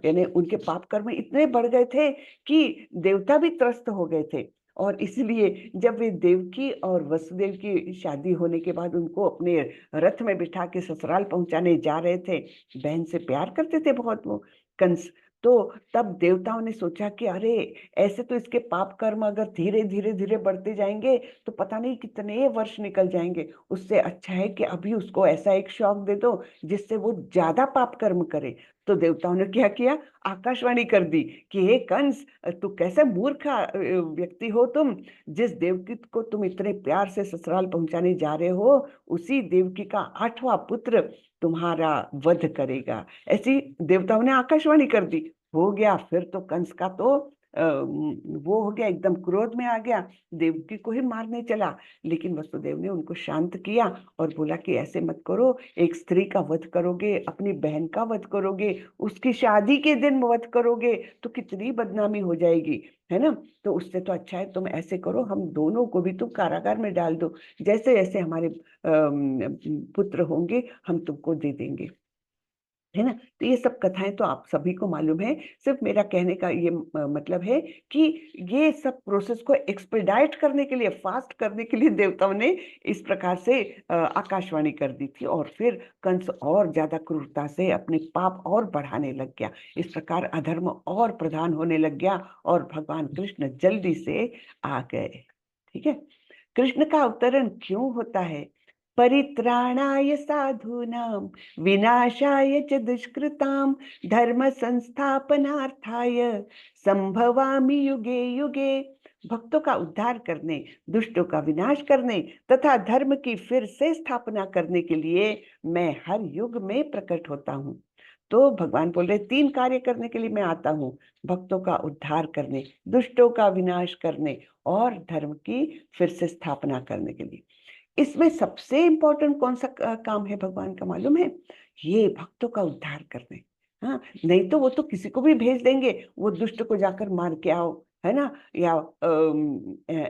यानी उनके पाप कर्म इतने बढ़ गए थे कि देवता भी त्रस्त हो गए थे। और इसलिए जब वे देवकी और वसुदेव की शादी होने के बाद उनको अपने रथ में बिठा के ससुराल पहुंचाने जा रहे थे, बहन से प्यार करते थे बहुत वो कंस, तो तब देवताओं ने सोचा कि अरे, ऐसे तो इसके पाप कर्म अगर धीरे धीरे धीरे बढ़ते जाएंगे तो पता नहीं कितने वर्ष निकल जाएंगे। उससे अच्छा है कि अभी उसको ऐसा एक शौक दे दो जिससे वो ज्यादा पाप कर्म करे। तो देवताओं ने क्या किया, आकाशवाणी कर दी कि हे कंस, तू कैसे मूर्ख व्यक्ति हो तुम, जिस देवकी को तुम इतने प्यार से ससुराल पहुंचाने जा रहे हो, उसी देवकी का 8वां पुत्र तुम्हारा वध करेगा। ऐसी देवताओं ने आकाशवाणी कर दी। हो गया, फिर तो कंस का तो वो हो गया, एकदम क्रोध में आ गया, देवकी को ही मारने चला। लेकिन वसुदेव ने उनको शांत किया और बोला कि ऐसे मत करो, एक स्त्री का वध करोगे, अपनी बहन का वध करोगे, उसकी शादी के दिन वध करोगे तो कितनी बदनामी हो जाएगी, है ना? तो उससे तो अच्छा है तुम ऐसे करो, हम दोनों को भी तुम कारागार में डाल दो, जैसे जैसे हमारे पुत्र होंगे हम तुमको दे देंगे, है ना? तो ये सब कथाएं तो आप सभी को मालूम है। सिर्फ मेरा कहने का ये मतलब है कि ये सब प्रोसेस को एक्सपेडाइट करने के लिए, फास्ट करने के लिए देवताओं ने इस प्रकार से आकाशवाणी कर दी थी। और फिर कंस और ज्यादा क्रूरता से अपने पाप और बढ़ाने लग गया। इस प्रकार अधर्म और प्रधान होने लग गया और भगवान कृष्ण जल्दी से आ गए। ठीक है? कृष्ण का अवतरण क्यों होता है? परित्राणाय साधूनां विनाशाय च दुष्कृतां धर्म संस्थापनार्थाय संभवामि युगे युगे। भक्तों का उद्धार करने, दुष्टों का विनाश करने तथा धर्म की फिर से स्थापना करने के लिए मैं हर युग में प्रकट होता हूँ। तो भगवान बोल रहे 3 कार्य करने के लिए मैं आता हूँ, भक्तों का उद्धार करने, दुष्टों का विनाश करने और धर्म की फिर से स्थापना करने के लिए। इसमें सबसे इंपॉर्टेंट कौन सा काम है भगवान का मालूम है? ये भक्तों का उद्धार करने। हाँ, नहीं तो वो तो किसी को भी भेज देंगे, वो दुष्ट को जाकर मार के आओ, है ना? या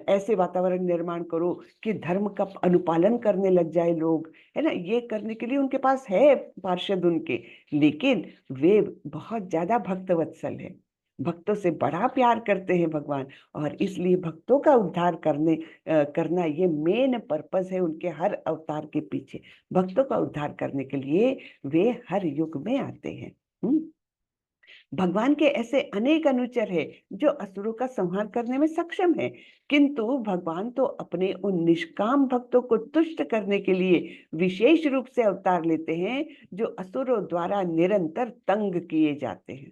ऐसे वातावरण निर्माण करो कि धर्म का अनुपालन करने लग जाए लोग, है ना? ये करने के लिए उनके पास है पार्षद उनके, लेकिन वे बहुत ज्यादा भक्तवत्सल है, भक्तों से बड़ा प्यार करते हैं भगवान। और इसलिए भक्तों का उद्धार करना ये मेन पर्पस है उनके हर अवतार के पीछे। भक्तों का उद्धार करने के लिए वे हर युग में आते हैं। भगवान के ऐसे अनेक अनुचर हैं जो असुरों का संहार करने में सक्षम है, किंतु भगवान तो अपने उन निष्काम भक्तों को तुष्ट करने के लिए विशेष रूप से अवतार लेते हैं जो असुरों द्वारा निरंतर तंग किए जाते हैं।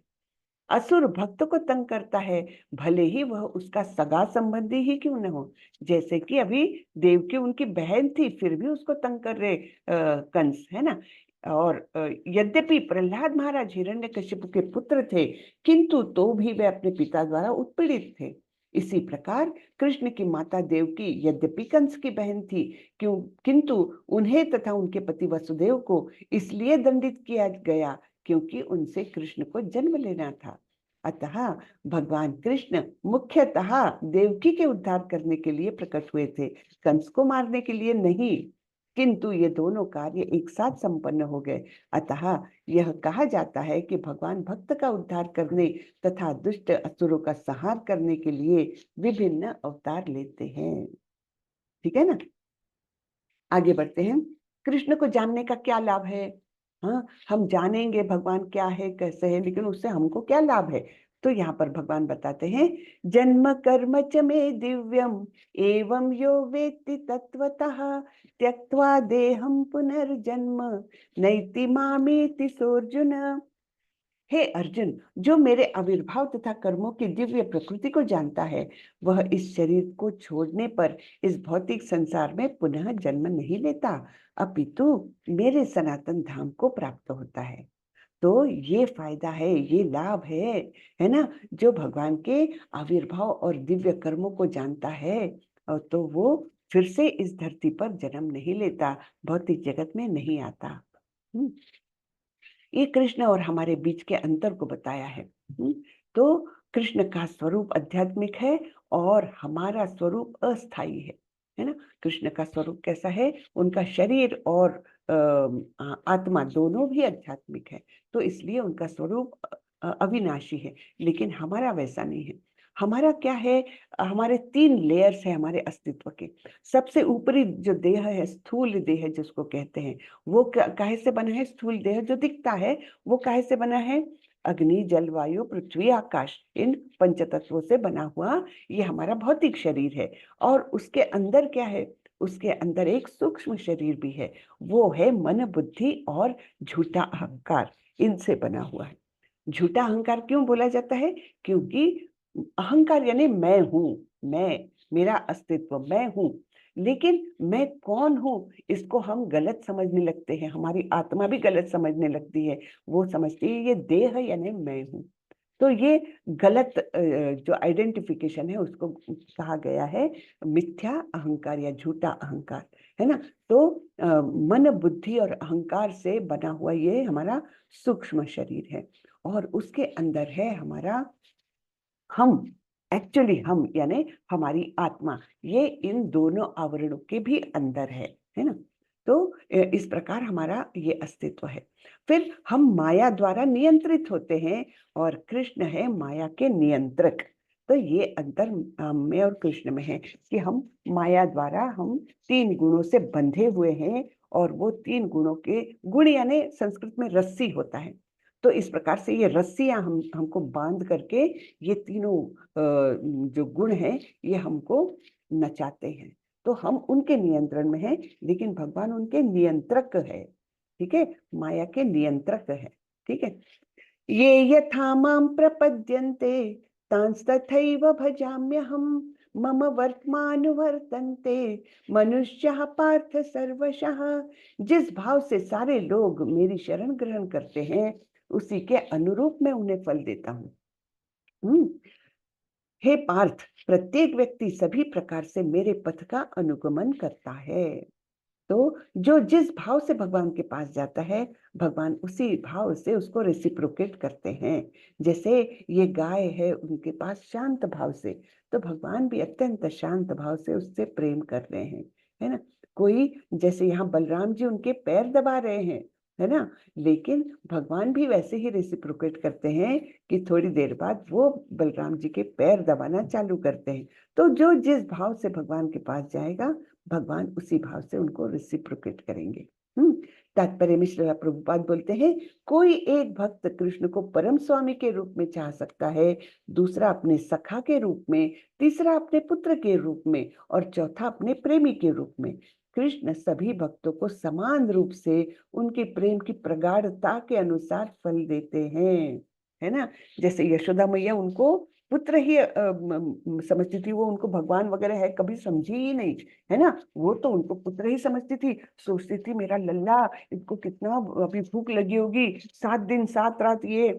असुर भक्त को तंग करता है, भले ही वह उसका सगा संबंधी ही क्यों न हो। जैसे कि अभी देवकी उनकी बहन थी, फिर भी उसको तंग कर रहे कंस, है ना? और यद्यपि प्रहलाद महाराज हिरण्यकशिपु के पुत्र थे, किंतु तो भी वे अपने पिता द्वारा उत्पीड़ित थे। इसी प्रकार कृष्ण की माता देवकी यद्यपि कंस की बहन थी, क्यों किंतु उन्हें तथा उनके पति वसुदेव को इसलिए दंडित किया गया क्योंकि उनसे कृष्ण को जन्म लेना था। अतः भगवान कृष्ण मुख्यतः देवकी के उद्धार करने के लिए प्रकट हुए थे, कंस को मारने के लिए नहीं। किंतु ये दोनों कार्य एक साथ संपन्न हो गए। अतः यह कहा जाता है कि भगवान भक्त का उद्धार करने तथा दुष्ट असुरों का संहार करने के लिए विभिन्न अवतार लेते हैं। ठीक है ना? आगे बढ़ते हैं। कृष्ण को जानने का क्या लाभ है? हाँ, हम जानेंगे भगवान क्या है, कैसे है, लेकिन उससे हमको क्या लाभ है? तो यहाँ पर भगवान बताते हैं, जन्म कर्म च मे दिव्यम एवं यो वेत्ति तत्वतः त्यक्त्वा देहं पुनर्जन्म नैति मामेति सोऽर्जुन। हे अर्जुन, जो मेरे आविर्भाव तथा कर्मों की दिव्य प्रकृति को जानता है, वह इस शरीर को छोड़ने पर इस भौतिक संसार में पुनः जन्म नहीं लेता, अपितु मेरे सनातन धाम को प्राप्त होता है। तो ये फायदा है, ये लाभ है ना। जो भगवान के आविर्भाव और दिव्य कर्मों को जानता है, और तो वो फिर से इस धरती पर जन्म नहीं लेता, भौतिक जगत में नहीं आता। ये कृष्ण और हमारे बीच के अंतर को बताया है। तो कृष्ण का स्वरूप आध्यात्मिक है और हमारा स्वरूप अस्थाई है ना। कृष्ण का स्वरूप कैसा है? उनका शरीर और आत्मा दोनों भी आध्यात्मिक है, तो इसलिए उनका स्वरूप अविनाशी है। लेकिन हमारा वैसा नहीं है। हमारा क्या है? हमारे 3 लेयर्स है हमारे अस्तित्व के। सबसे ऊपरी जो देह है, स्थूल देह जिसको कहते हैं, वो काहे से बना है? स्थूल देह जो दिखता है वो काहे से बना है? अग्नि, जल, वायु, पृथ्वी, आकाश, इन पंच तत्वों से बना हुआ ये हमारा भौतिक शरीर है। और उसके अंदर क्या है? उसके अंदर एक सूक्ष्म शरीर भी है, वो है मन, बुद्धि और झूठा अहंकार, इनसे बना हुआ है। झूठा अहंकार क्यों बोला जाता है? क्योंकि अहंकार यानी मैं हूं, मैं, मेरा अस्तित्व, मैं हूं। लेकिन मैं कौन हूं इसको हम गलत समझने लगते हैं, हमारी आत्मा भी गलत समझने लगती है। वो समझती है ये देह यानी मैं हूं। तो ये गलत जो आइडेंटिफिकेशन है उसको कहा गया है मिथ्या अहंकार या झूठा अहंकार, है ना। तो मन, बुद्धि और अहंकार से बना हुआ ये हमारा सूक्ष्म शरीर है, और उसके अंदर है हमारा हम, एक्चुअली हम यानी हमारी आत्मा, ये इन दोनों आवरणों के भी अंदर है ना। तो इस प्रकार हमारा ये अस्तित्व है। फिर हम माया द्वारा नियंत्रित होते हैं और कृष्ण है माया के नियंत्रक। तो ये अंतर में और कृष्ण में है कि हम माया द्वारा हम 3 गुणों से बंधे हुए हैं, और वो 3 गुणों के गुण यानी संस्कृत में रस्सी होता है। तो इस प्रकार से ये रस्सियां हमको बांध करके ये तीनों जो गुण हैं ये हमको नचाते हैं। तो हम उनके नियंत्रण में हैं, लेकिन भगवान उनके नियंत्रक है। ठीक है, माया के नियंत्रक है। ठीक है। ये यथा मां प्रपद्यन्ते तांस्तथैव भजाम्यहम् मम वर्तमान वर्तन्ते मनुष्यः पार्थ सर्वशः। जिस भाव से सारे लोग मेरी शरण ग्रहण करते हैं, उसी के अनुरूप मैं उन्हें फल देता हूँ। हे पार्थ, प्रत्येक व्यक्ति सभी प्रकार से मेरे पथ का अनुगमन करता है। तो जो जिस भाव से भगवान के पास जाता है, भगवान उसी भाव से उसको रेसिप्रोकेट करते हैं। जैसे ये गाय है उनके पास शांत भाव से, तो भगवान भी अत्यंत शांत भाव से उससे प्रेम कर रहे हैं, है ना। कोई जैसे यहाँ बलराम जी उनके पैर दबा रहे हैं, है ना, लेकिन भगवान भी वैसे ही रेसिप्रोकेट करते हैं कि थोड़ी देर बाद वो बलराम जी के पैर दबाना चालू करते हैं। तो जो जिस भाव से भगवान के पास जाएगा, भगवान उसी भाव से उनको रेसिप्रोकेट करेंगे। तात्पर्य में श्रील प्रभुपाद बोलते हैं, कोई एक भक्त कृष्ण को परम स्वामी के रूप में चाह सकता है, दूसरा अपने सखा के रूप में, तीसरा अपने पुत्र के रूप में, और चौथा अपने प्रेमी के रूप में। कृष्ण सभी भक्तों को समान रूप से उनके प्रेम की प्रगाढ़ता के अनुसार फल देते हैं, है ना। जैसे यशोदा मैया उनको पुत्र ही समझती थी, वो उनको भगवान वगैरह है कभी समझी ही नहीं, है ना। वो तो उनको पुत्र ही समझती थी, सोचती थी मेरा लल्ला, इसको कितना अभी भूख लगी होगी, 7 दिन 7 रात ये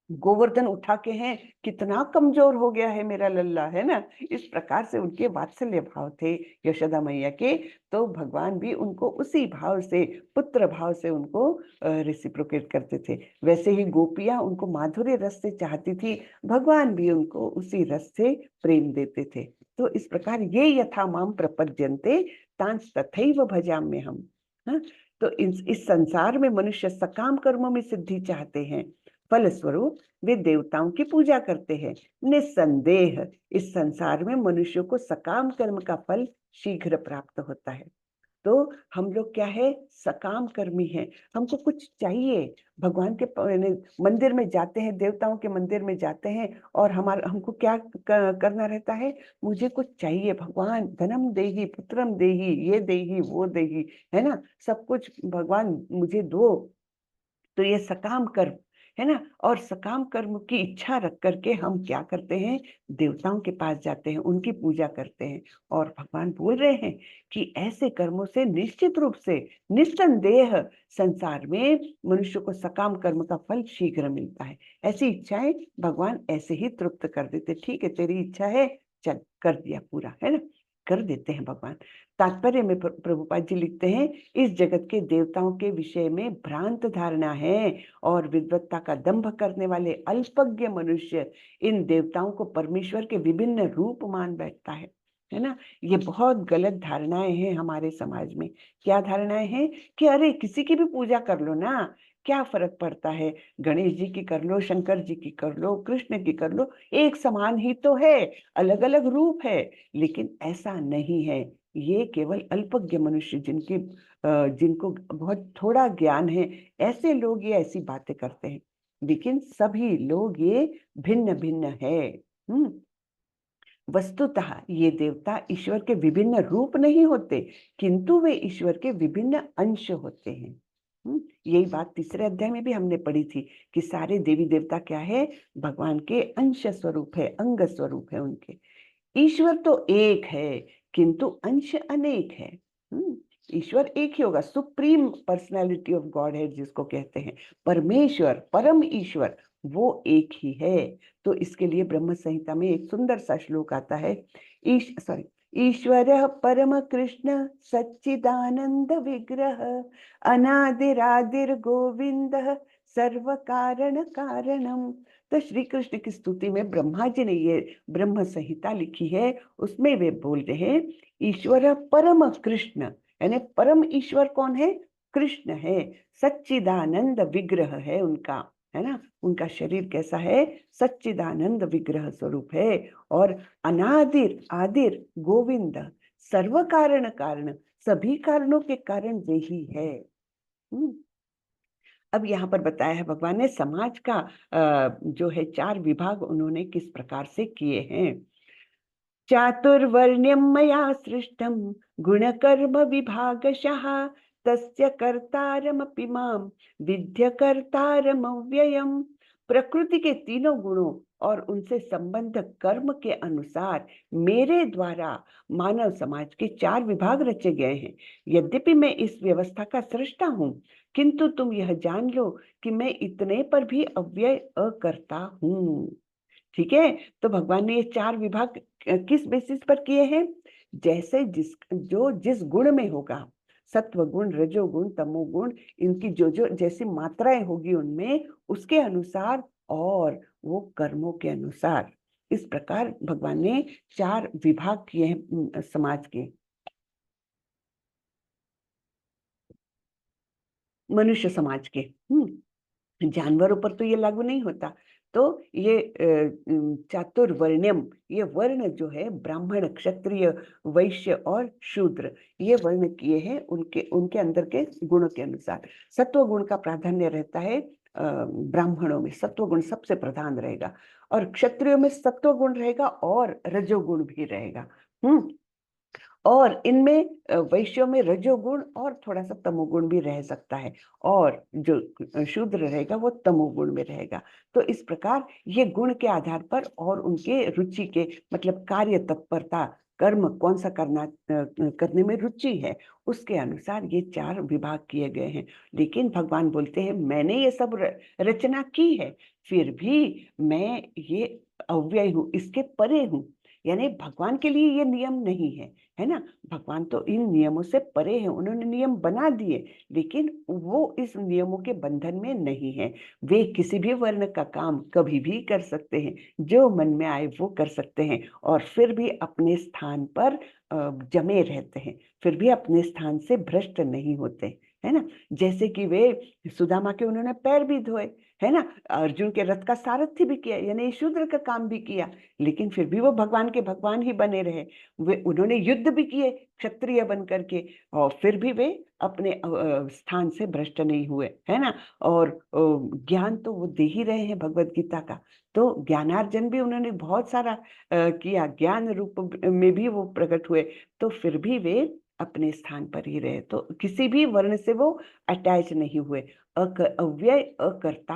गोवर्धन उठा के हैं, कितना कमजोर हो गया है मेरा लल्ला, है ना। इस प्रकार से उनके वात्सल्य भाव थे यशोदा मैया के। तो भगवान भी उनको उसी भाव से, पुत्र भाव से उनको रेसिप्रोकेट करते थे। वैसे ही गोपियां उनको माधुर्य रस से चाहती थी, भगवान भी उनको उसी रस से प्रेम देते थे। तो इस प्रकार ये यथा माम प्रपद्यन्ते तांस तथैव भजाम्यहम्। हाँ? तो इस संसार में मनुष्य सकाम कर्मों में सिद्धि चाहते हैं, फलस्वरूप वे देवताओं की पूजा करते हैं। निस्संदेह इस संसार में मनुष्यों को सकाम कर्म का फल शीघ्र प्राप्त होता है। तो हम लोग क्या है, सकाम कर्मी है। हमको कुछ चाहिए, भगवान के मंदिर में जाते हैं, देवताओं के मंदिर में जाते हैं, और हमको क्या करना रहता है, मुझे कुछ चाहिए, भगवान धनम देही पुत्रम देही, ये देही वो देही, है ना, सब कुछ भगवान मुझे दो। तो ये सकाम कर्म है ना। और सकाम कर्म की इच्छा रख करके हम क्या करते हैं, देवताओं के पास जाते हैं, उनकी पूजा करते हैं। और भगवान बोल रहे हैं कि ऐसे कर्मों से निश्चित रूप से, निस्संदेह संसार में मनुष्य को सकाम कर्म का फल शीघ्र मिलता है। ऐसी इच्छाएं भगवान ऐसे ही तृप्त कर देते, ठीक है तेरी इच्छा है, चल कर दिया पूरा, है ना, कर देते हैं भगवान। तात्पर्य में प्रभुपाद जी लिखते हैं, इस जगत के देवताओं के विषय में भ्रांत धारणा है, और विद्वत्ता का दंभ करने वाले अल्पज्ञ मनुष्य इन देवताओं को परमेश्वर के विभिन्न रूप मान बैठता है ना। ये बहुत गलत धारणाएं हैं हमारे समाज में। क्या धारणाएं हैं कि अरे किसी की भी पूजा कर लो ना, क्या फर्क पड़ता है, गणेश जी की कर लो, शंकर जी की कर लो, कृष्ण की कर लो, एक समान ही तो है, अलग अलग रूप है। लेकिन ऐसा नहीं है। ये केवल अल्पज्ञ मनुष्य, जिनको बहुत थोड़ा ज्ञान है, ऐसे लोग ये ऐसी बातें करते हैं। लेकिन सभी लोग ये भिन्न भिन्न है। वस्तुतः ये देवता ईश्वर के विभिन्न रूप नहीं होते, किंतु वे ईश्वर के विभिन्न अंश होते हैं। यही बात तीसरे अध्याय में भी हमने पढ़ी थी कि सारे देवी देवता क्या है, भगवान के अंश स्वरूप है, अंग स्वरूप है उनके। ईश्वर तो एक है, किंतु अंश अनेक है। ईश्वर एक ही होगा, सुप्रीम पर्सनालिटी ऑफ गॉड है जिसको कहते हैं, परमेश्वर, परम ईश्वर, वो एक ही है। तो इसके लिए ब्रह्म संहिता में एक सुंदर सा श्लोक आता है, ईश्वर परम कृष्ण सच्चिदानंद विग्रह, अनादिरादिर गोविंद सर्व कारण कारणम। तो श्री कृष्ण की स्तुति में ब्रह्मा जी ने ये ब्रह्म संहिता लिखी है, उसमें वे बोल रहे हैं ईश्वर परम कृष्ण, यानी परम ईश्वर कौन है, कृष्ण है, सच्चिदानंद विग्रह है उनका, है ना, उनका शरीर कैसा है, सच्चिदानंद विग्रह स्वरूप है। और अनादिर आदिर गोविंद सर्व कारण कारण, सभी कारणों के कारण वे ही है। अब यहाँ पर बताया है भगवान ने समाज का जो है 4 विभाग उन्होंने किस प्रकार से किए हैं। चातुर्वर्ण्यं मया सृष्टं गुणकर्म विभागशः, तस्य कर्तारमपि मां विद्य कर्तारमव्ययम्। प्रकृति के तीनों गुणों और उनसे संबंध कर्म के अनुसार मेरे द्वारा मानव समाज के 4 विभाग रचे गए हैं। यद्यपि मैं इस व्यवस्था का सृष्टा हूँ, किंतु तुम यह जान लो कि मैं इतने पर भी अव्यय अकर्ता हूँ। ठीक है। तो भगवान ने ये 4 विभाग किस बेसिस पर किए हैं, जैसे जिस गुण में होगा, सत्व गुण, रजोगुण, तमोगुण, इनकी जो जैसी मात्राएं होगी उनमें, उसके अनुसार, और वो कर्मों के अनुसार, इस प्रकार भगवान ने 4 विभाग किए हैं समाज के। मनुष्य समाज के जानवरों पर तो ये लागू नहीं होता। तो ये चातुर्वर्ण्यम, ये वर्ण जो है, ब्राह्मण, क्षत्रिय, वैश्य और शूद्र, ये वर्ण किए हैं उनके उनके अंदर के गुणों के अनुसार। सत्व गुण का प्राधान्य रहता है, ब्राह्मणों में सत्व गुण सबसे प्रधान रहेगा, और क्षत्रियों में सत्व गुण रहेगा और रजोगुण भी रहेगा। और इनमें वैश्यों में रजोगुण और थोड़ा सा तमोगुण भी रह सकता है, और जो शूद्र रहेगा वो तमोगुण में रहेगा। तो इस प्रकार ये गुण के आधार पर और उनके रुचि के, मतलब कार्य तत्परता, कर्म कौन सा करने में रुचि है, उसके अनुसार ये 4 विभाग किए गए हैं। लेकिन भगवान बोलते हैं मैंने ये सब रचना की है, फिर भी मैं ये अव्यय हूँ, इसके परे हूँ। यानी भगवान के लिए ये नियम नहीं है ना। भगवान तो इन नियमों से परे हैं, उन्होंने नियम बना दिए, लेकिन वो इस नियमों के बंधन में नहीं है। वे किसी भी वर्ण का काम कभी भी कर सकते हैं, जो मन में आए वो कर सकते हैं, और फिर भी अपने स्थान पर जमे रहते हैं, फिर भी अपने स्थान से भ्रष्ट नहीं होते, है ना। जैसे कि वे सुदामा के उन्होंने पैर भी धोए, है ना, अर्जुन के रथ का सारथ्य भी किया, यानी शूद्र का काम भी किया, लेकिन फिर भी वो भगवान के भगवान ही बने रहे। वे उन्होंने युद्ध भी किए क्षत्रिय बन करके, और फिर भी वे अपने स्थान से भ्रष्ट नहीं हुए, है ना। और ज्ञान तो वो दे ही रहे हैं भगवत गीता का, तो ज्ञानार्जन भी उन्होंने बहुत सारा किया, ज्ञान रूप में भी वो प्रकट हुए, तो फिर भी वे अपने स्थान पर ही रहे, तो किसी भी वर्ण से वो अटैच नहीं हुए, अव्यय अकर्ता,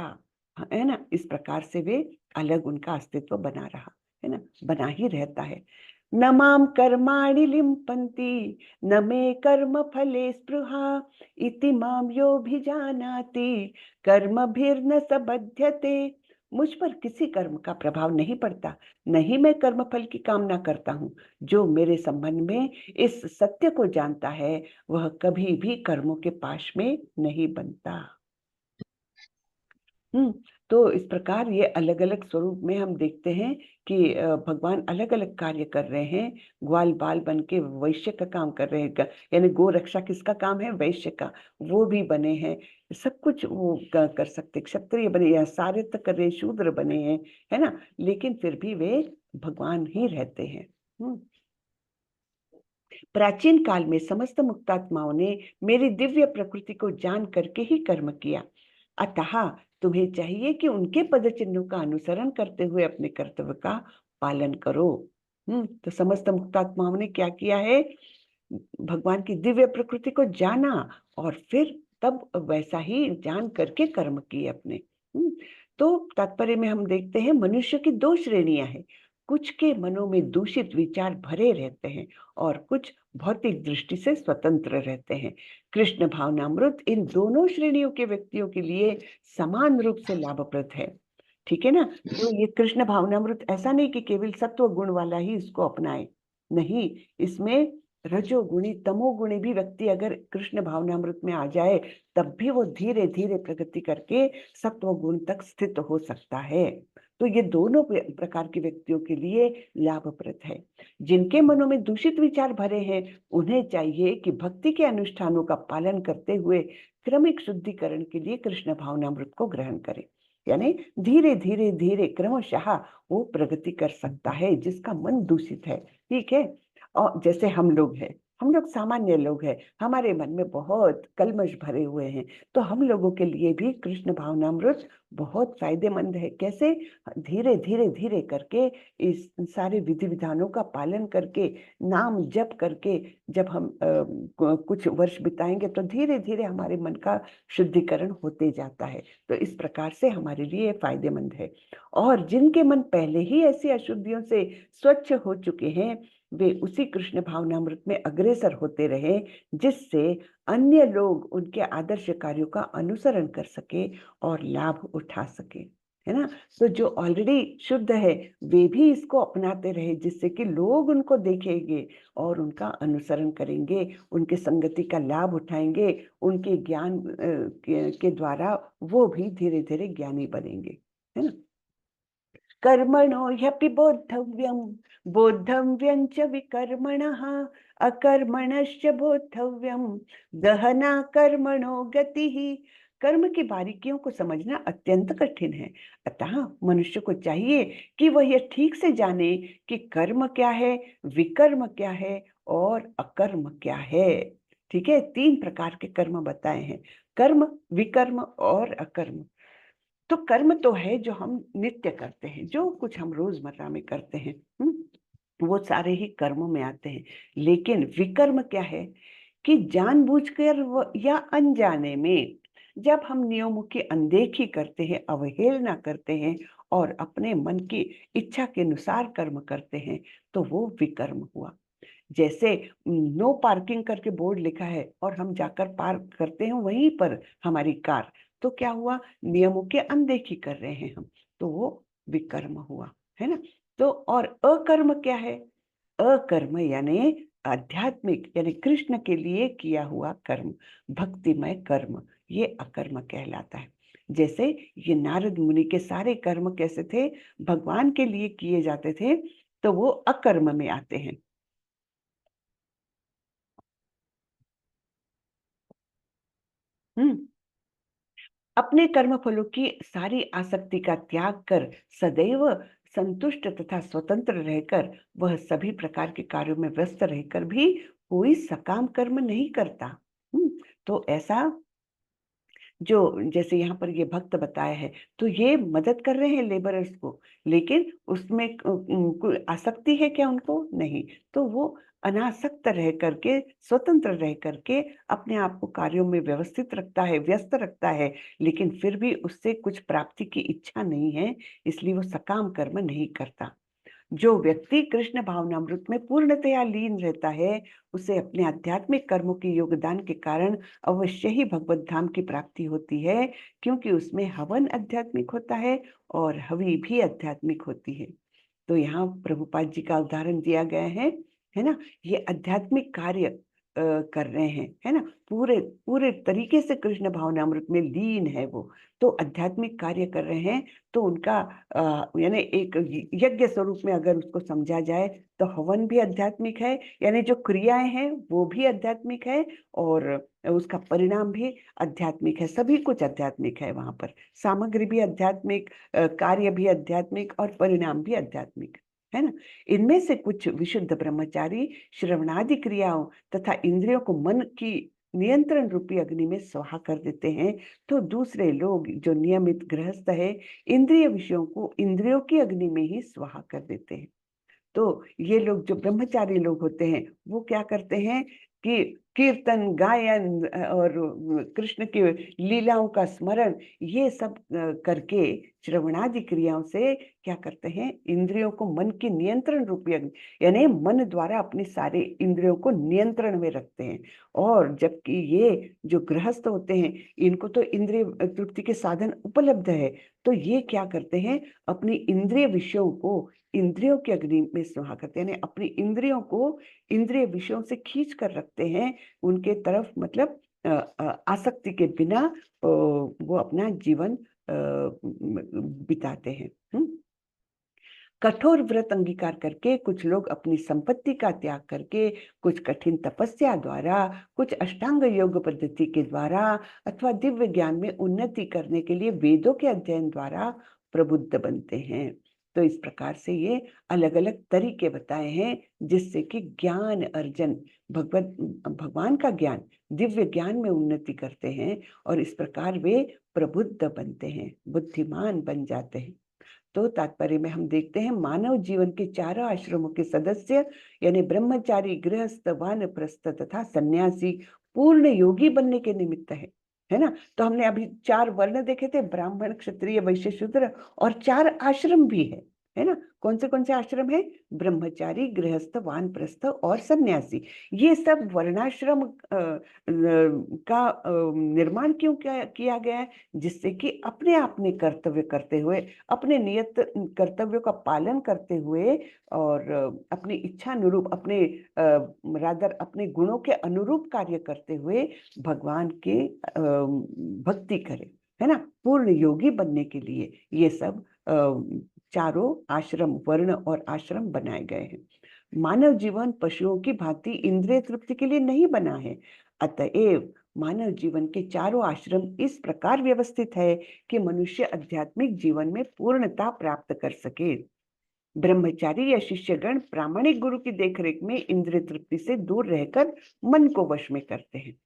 है ना। इस प्रकार से वे अलग, उनका अस्तित्व बना रहा, है ना, बना ही रहता है। न माम कर्माणि लिम्पन्ति न मे कर्म फले स्पृहा इति माम योऽभिजानाति कर्मभिर्न सबध्यते। मुझ पर किसी कर्म का प्रभाव नहीं पड़ता, नहीं मैं कर्म फल की कामना करता हूँ। जो मेरे संबंध में इस सत्य को जानता है वह कभी भी कर्मों के पाश में नहीं बनता। तो इस प्रकार ये अलग अलग स्वरूप में हम देखते हैं कि भगवान अलग अलग कार्य कर रहे हैं। ग्वाल बाल बन के वैश्य का काम कर रहे हैं, यानी गो रक्षा किसका काम है, वैश्य का, वो भी बने हैं। सब कुछ वो कर सकते, क्षत्रिय बने या सारित्र कर रहे, शूद्र बने हैं, है ना, लेकिन फिर भी वे भगवान ही रहते हैं। प्राचीन काल में समस्त मुक्तात्माओं ने मेरी दिव्य प्रकृति को जान करके ही कर्म किया, अतः तुम्हें चाहिए कि उनके पद चिन्हों का अनुसरण करते हुए अपने कर्तव्य का पालन करो। तो समस्त मुक्तात्माओं ने क्या किया है, भगवान की दिव्य प्रकृति को जाना और फिर तब वैसा ही जान करके कर्म किए अपने। तो तात्पर्य में हम देखते हैं मनुष्य की दो श्रेणियां हैं, कुछ के मनों में दूषित विचार भरे रहते हैं और कुछ भौतिक दृष्टि से स्वतंत्र रहते हैं। कृष्ण भावनामृत इन दोनों श्रेणियों के व्यक्तियों के लिए समान रूप से लाभप्रद है, ठीक है ना। तो ये कृष्ण भावनामृत ऐसा नहीं कि केवल सत्व गुण वाला ही इसको अपनाए, नहीं, इसमें रजोगुणी तमोगुणी भी व्यक्ति अगर कृष्ण भावनामृत में आ जाए तब भी वो धीरे धीरे प्रगति करके सत्व गुण तक स्थित हो सकता है। तो ये दोनों प्रकार के व्यक्तियों के लिए लाभप्रद है। जिनके मनों में दूषित विचार भरे हैं उन्हें चाहिए कि भक्ति के अनुष्ठानों का पालन करते हुए क्रमिक शुद्धिकरण के लिए कृष्ण भावनामृत को ग्रहण करें, यानी धीरे धीरे धीरे क्रमशः वो प्रगति कर सकता है जिसका मन दूषित है, ठीक है। और जैसे हम लोग हैं, हम लोग सामान्य लोग हैं, हमारे मन में बहुत कलमश भरे हुए हैं, तो हम लोगों के लिए भी कृष्ण भावनामृत बहुत फायदेमंद है। कैसे, धीरे धीरे धीरे करके इस सारे विधि विधानों का पालन करके, नाम जप करके जब हम कुछ वर्ष बिताएंगे तो धीरे धीरे हमारे मन का शुद्धिकरण होते जाता है। तो इस प्रकार से हमारे लिए फायदेमंद है। और जिनके मन पहले ही ऐसी अशुद्धियों से स्वच्छ हो चुके हैं वे उसी कृष्ण भावनामृत में अग्रसर होते रहे, जिससे अन्य लोग उनके आदर्श कार्यों का अनुसरण कर सके और लाभ उठा सके, है ना। तो जो ऑलरेडी शुद्ध है वे भी इसको अपनाते रहे, जिससे कि लोग उनको देखेंगे और उनका अनुसरण करेंगे, उनके संगति का लाभ उठाएंगे, उनके ज्ञान के द्वारा वो भी धीरे धीरे ज्ञानी बनेंगे, है ना। कर्मणो ह्यपि बोद्धव्यं बोद्धव्यं च विकर्मणः अकर्मणश्च बोद्धव्यं गहना कर्मणो गतिः। कर्म की बारीकियों को समझना अत्यंत कठिन है, अतः मनुष्य को चाहिए कि वह यह ठीक से जाने कि कर्म क्या है, विकर्म क्या है और अकर्म क्या है। ठीक है, तीन प्रकार के कर्म बताए हैं, कर्म, विकर्म और अकर्म। तो कर्म तो है जो हम नित्य करते हैं, जो कुछ हम रोजमर्रा में करते हैं, वो सारे ही कर्मों में आते हैं। लेकिन विकर्म क्या है कि जानबूझकर या अनजाने में जब हम नियमों की अनदेखी करते हैं, अवहेलना करते हैं और अपने मन की इच्छा के अनुसार कर्म करते हैं, तो वो विकर्म हुआ। जैसे नो पार्किंग करके बोर्ड लिखा है और हम जाकर पार्क करते हैं वहीं पर हमारी कार, तो क्या हुआ, नियमों की अनदेखी कर रहे हैं हम, तो वो विकर्म हुआ, है ना। तो और अकर्म क्या है, अकर्म यानी आध्यात्मिक, यानी कृष्ण के लिए किया हुआ कर्म, भक्तिमय कर्म, ये अकर्म कहलाता है। जैसे ये नारद मुनि के सारे कर्म कैसे थे, भगवान के लिए किए जाते थे, तो वो अकर्म में आते हैं। अपने कर्म फलों की सारी आसक्ति का त्याग कर सदैव संतुष्ट तथा स्वतंत्र रहकर वह सभी प्रकार के कार्यों में व्यस्त रहकर भी कोई सकाम कर्म नहीं करता। तो ऐसा जो जैसे यहाँ पर ये भक्त बताया है, तो ये मदद कर रहे हैं लेबरर्स को, लेकिन उसमें कोई आसक्ति है क्या उनको? नहीं। तो वो अनासक्त रह करके, स्वतंत्र रह करके अपने आप को कार्यों में व्यवस्थित रखता है, व्यस्त रखता है, लेकिन फिर भी उससे कुछ प्राप्ति की इच्छा नहीं है, इसलिए वो सकाम कर्म नहीं करता। जो व्यक्ति कृष्ण भावनामृत में पूर्णतया लीन रहता है, उसे अपने आध्यात्मिक कर्मों के योगदान के कारण अवश्य ही भगवत धाम की प्राप्ति होती है, क्योंकि उसमें हवन आध्यात्मिक होता है और हवि भी आध्यात्मिक होती है। तो यहाँ प्रभुपाद जी का उदाहरण दिया गया है ना, ये आध्यात्मिक कार्य कर रहे हैं, है ना, पूरे पूरे तरीके से कृष्ण भावनामृत में लीन है वो, तो आध्यात्मिक कार्य कर रहे हैं। तो उनका यानी एक यज्ञ स्वरूप में अगर उसको समझा जाए तो हवन भी आध्यात्मिक है, यानी जो क्रियाएं हैं वो भी आध्यात्मिक है, और उसका परिणाम भी आध्यात्मिक है। सभी कुछ आध्यात्मिक है वहां पर, सामग्री भी आध्यात्मिक, कार्य भी आध्यात्मिक और परिणाम भी आध्यात्मिक, है ना। इनमें से कुछ विशुद्ध ब्रह्मचारी श्रवणादि क्रियाओं तथा इंद्रियों को मन की नियंत्रण रूपी अग्नि में स्वाहा कर देते हैं, तो दूसरे लोग जो नियमित गृहस्थ है, इंद्रिय विषयों को इंद्रियों की अग्नि में ही स्वाहा कर देते हैं। तो ये लोग जो ब्रह्मचारी लोग होते हैं, वो क्या करते हैं कि कीर्तन गायन और कृष्ण की लीलाओं का स्मरण, ये सब करके श्रवणादि क्रियाओं से क्या करते हैं, इंद्रियों को मन की नियंत्रण रूपी अग्नि, यानी मन द्वारा अपनी सारे इंद्रियों को नियंत्रण में रखते हैं। और जबकि ये जो गृहस्थ होते हैं, इनको तो इंद्रिय तृप्ति के साधन उपलब्ध है, तो ये क्या करते हैं, अपनी इंद्रिय विषयों को इंद्रियों की अग्नि में स्वाहा करते हैं, यानी अपनी इंद्रियों को इंद्रिय विषयों से खींच कर रखते हैं उनके तरफ, मतलब आसक्ति के बिना वो अपना जीवन बिताते हैं। कठोर व्रत अंगीकार करके कुछ लोग अपनी संपत्ति का त्याग करके, कुछ कठिन तपस्या द्वारा, कुछ अष्टांग योग पद्धति के द्वारा अथवा दिव्य ज्ञान में उन्नति करने के लिए वेदों के अध्ययन द्वारा प्रबुद्ध बनते हैं। तो इस प्रकार से ये अलग अलग तरीके बताए हैं जिससे कि ज्ञान अर्जन, भगवान का ज्ञान, दिव्य ज्ञान में उन्नति करते हैं, और इस प्रकार वे प्रबुद्ध बनते हैं, बुद्धिमान बन जाते हैं। तो तात्पर्य में हम देखते हैं मानव जीवन के चारों आश्रमों के सदस्य, यानी ब्रह्मचारी, गृहस्थ, वानप्रस्थ तथा सन्यासी पूर्ण योगी बनने के निमित्त है ना। तो हमने अभी 4 वर्ण देखे थे, ब्राह्मण, क्षत्रिय, वैश्य, शूद्र, और 4 आश्रम भी है ना। कौन से आश्रम है? ब्रह्मचारी, गृहस्थ, वानप्रस्थ और सन्यासी। ये सब वर्णाश्रम का निर्माण क्यों किया गया है? जिससे कि अपने आपने कर्तव्य करते हुए, अपने नियत कर्तव्यों का पालन करते हुए, और अपनी इच्छा अनुरूप, अपने रादर अपने गुणों के अनुरूप कार्य करते हुए भगवान के भक्ति करें, है ना। पूर्ण योगी बनने के लिए ये सब चारों आश्रम, वर्ण और आश्रम बनाए गए हैं। मानव जीवन पशुओं की भांति इंद्रिय तृप्ति के लिए नहीं बना है, अतएव मानव जीवन के चारों आश्रम इस प्रकार व्यवस्थित है कि मनुष्य आध्यात्मिक जीवन में पूर्णता प्राप्त कर सके। ब्रह्मचारी या शिष्यगण प्रामाणिक गुरु की देखरेख में इंद्रिय तृप्ति से दूर रहकर मन को वश में करते हैं,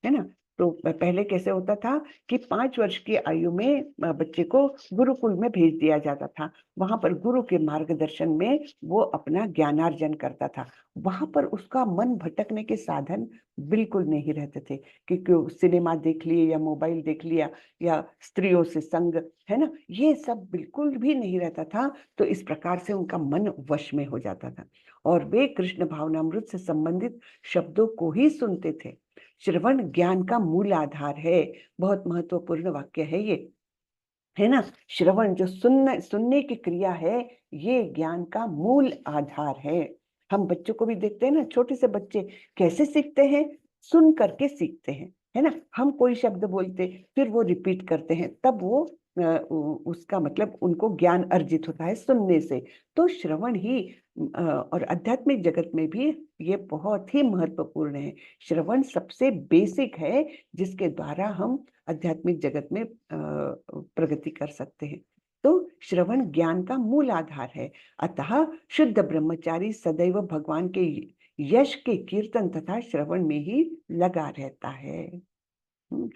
है ना। तो पहले कैसे होता था कि 5 वर्ष की आयु में बच्चे को गुरुकुल में भेज दिया जाता था, वहां पर गुरु के मार्गदर्शन में वो अपना ज्ञानार्जन करता था। वहां पर उसका मन भटकने के साधन बिल्कुल नहीं रहते थे, क्योंकि सिनेमा देख लिए या मोबाइल देख लिया या स्त्रियों से संग, है ना, ये सब बिल्कुल भी नहीं रहता था। तो इस प्रकार से उनका मन वश में हो जाता था, और वे कृष्ण भावनामृत से संबंधित शब्दों को ही सुनते थे। श्रवण ज्ञान का मूल आधार है। बहुत महत्वपूर्ण वाक्य है ये, है ना। श्रवण जो सुनने की क्रिया है, ये ज्ञान का मूल आधार है। हम बच्चों को भी देखते हैं ना, छोटे से बच्चे कैसे सीखते हैं? सुन करके सीखते हैं, है ना। हम कोई शब्द बोलते, फिर वो रिपीट करते हैं, तब वो उसका मतलब उनको ज्ञान अर्जित होता है सुनने से। तो श्रवण ही और आध्यात्मिक जगत में भी ये बहुत ही महत्वपूर्ण है। श्रवण सबसे बेसिक है जिसके द्वारा हम आध्यात्मिक जगत में प्रगति कर सकते हैं। तो श्रवण ज्ञान का मूल आधार है। अतः शुद्ध ब्रह्मचारी सदैव भगवान के यश के कीर्तन तथा श्रवण में ही लगा रहता है।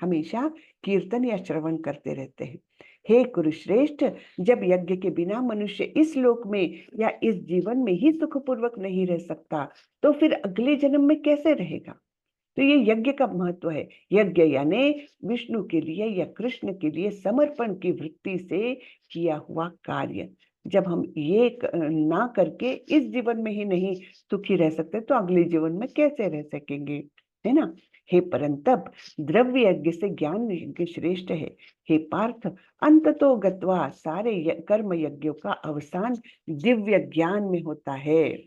हमेशा कीर्तन या श्रवण करते रहते हैं। हे कुरुश्रेष्ठ, जब यज्ञ के बिना मनुष्य इस लोक में या इस जीवन में ही सुखपूर्वक नहीं रह सकता, तो फिर अगले जन्म में कैसे रहेगा? तो ये यज्ञ का महत्व है। यज्ञ यानी विष्णु के लिए या कृष्ण के लिए समर्पण की वृत्ति से किया हुआ कार्य। जब हम ये ना करके इस जीवन में ही नहीं सुखी रह सकते, तो अगले जीवन में कैसे रह सकेंगे, है ना? हे परंतप, द्रव्य यज्ञ से ज्ञान यज्ञ श्रेष्ठ है। हे पार्थ, अंततो गत्वा सारे कर्म यज्ञों का अवसान दिव्य ज्ञान में होता है।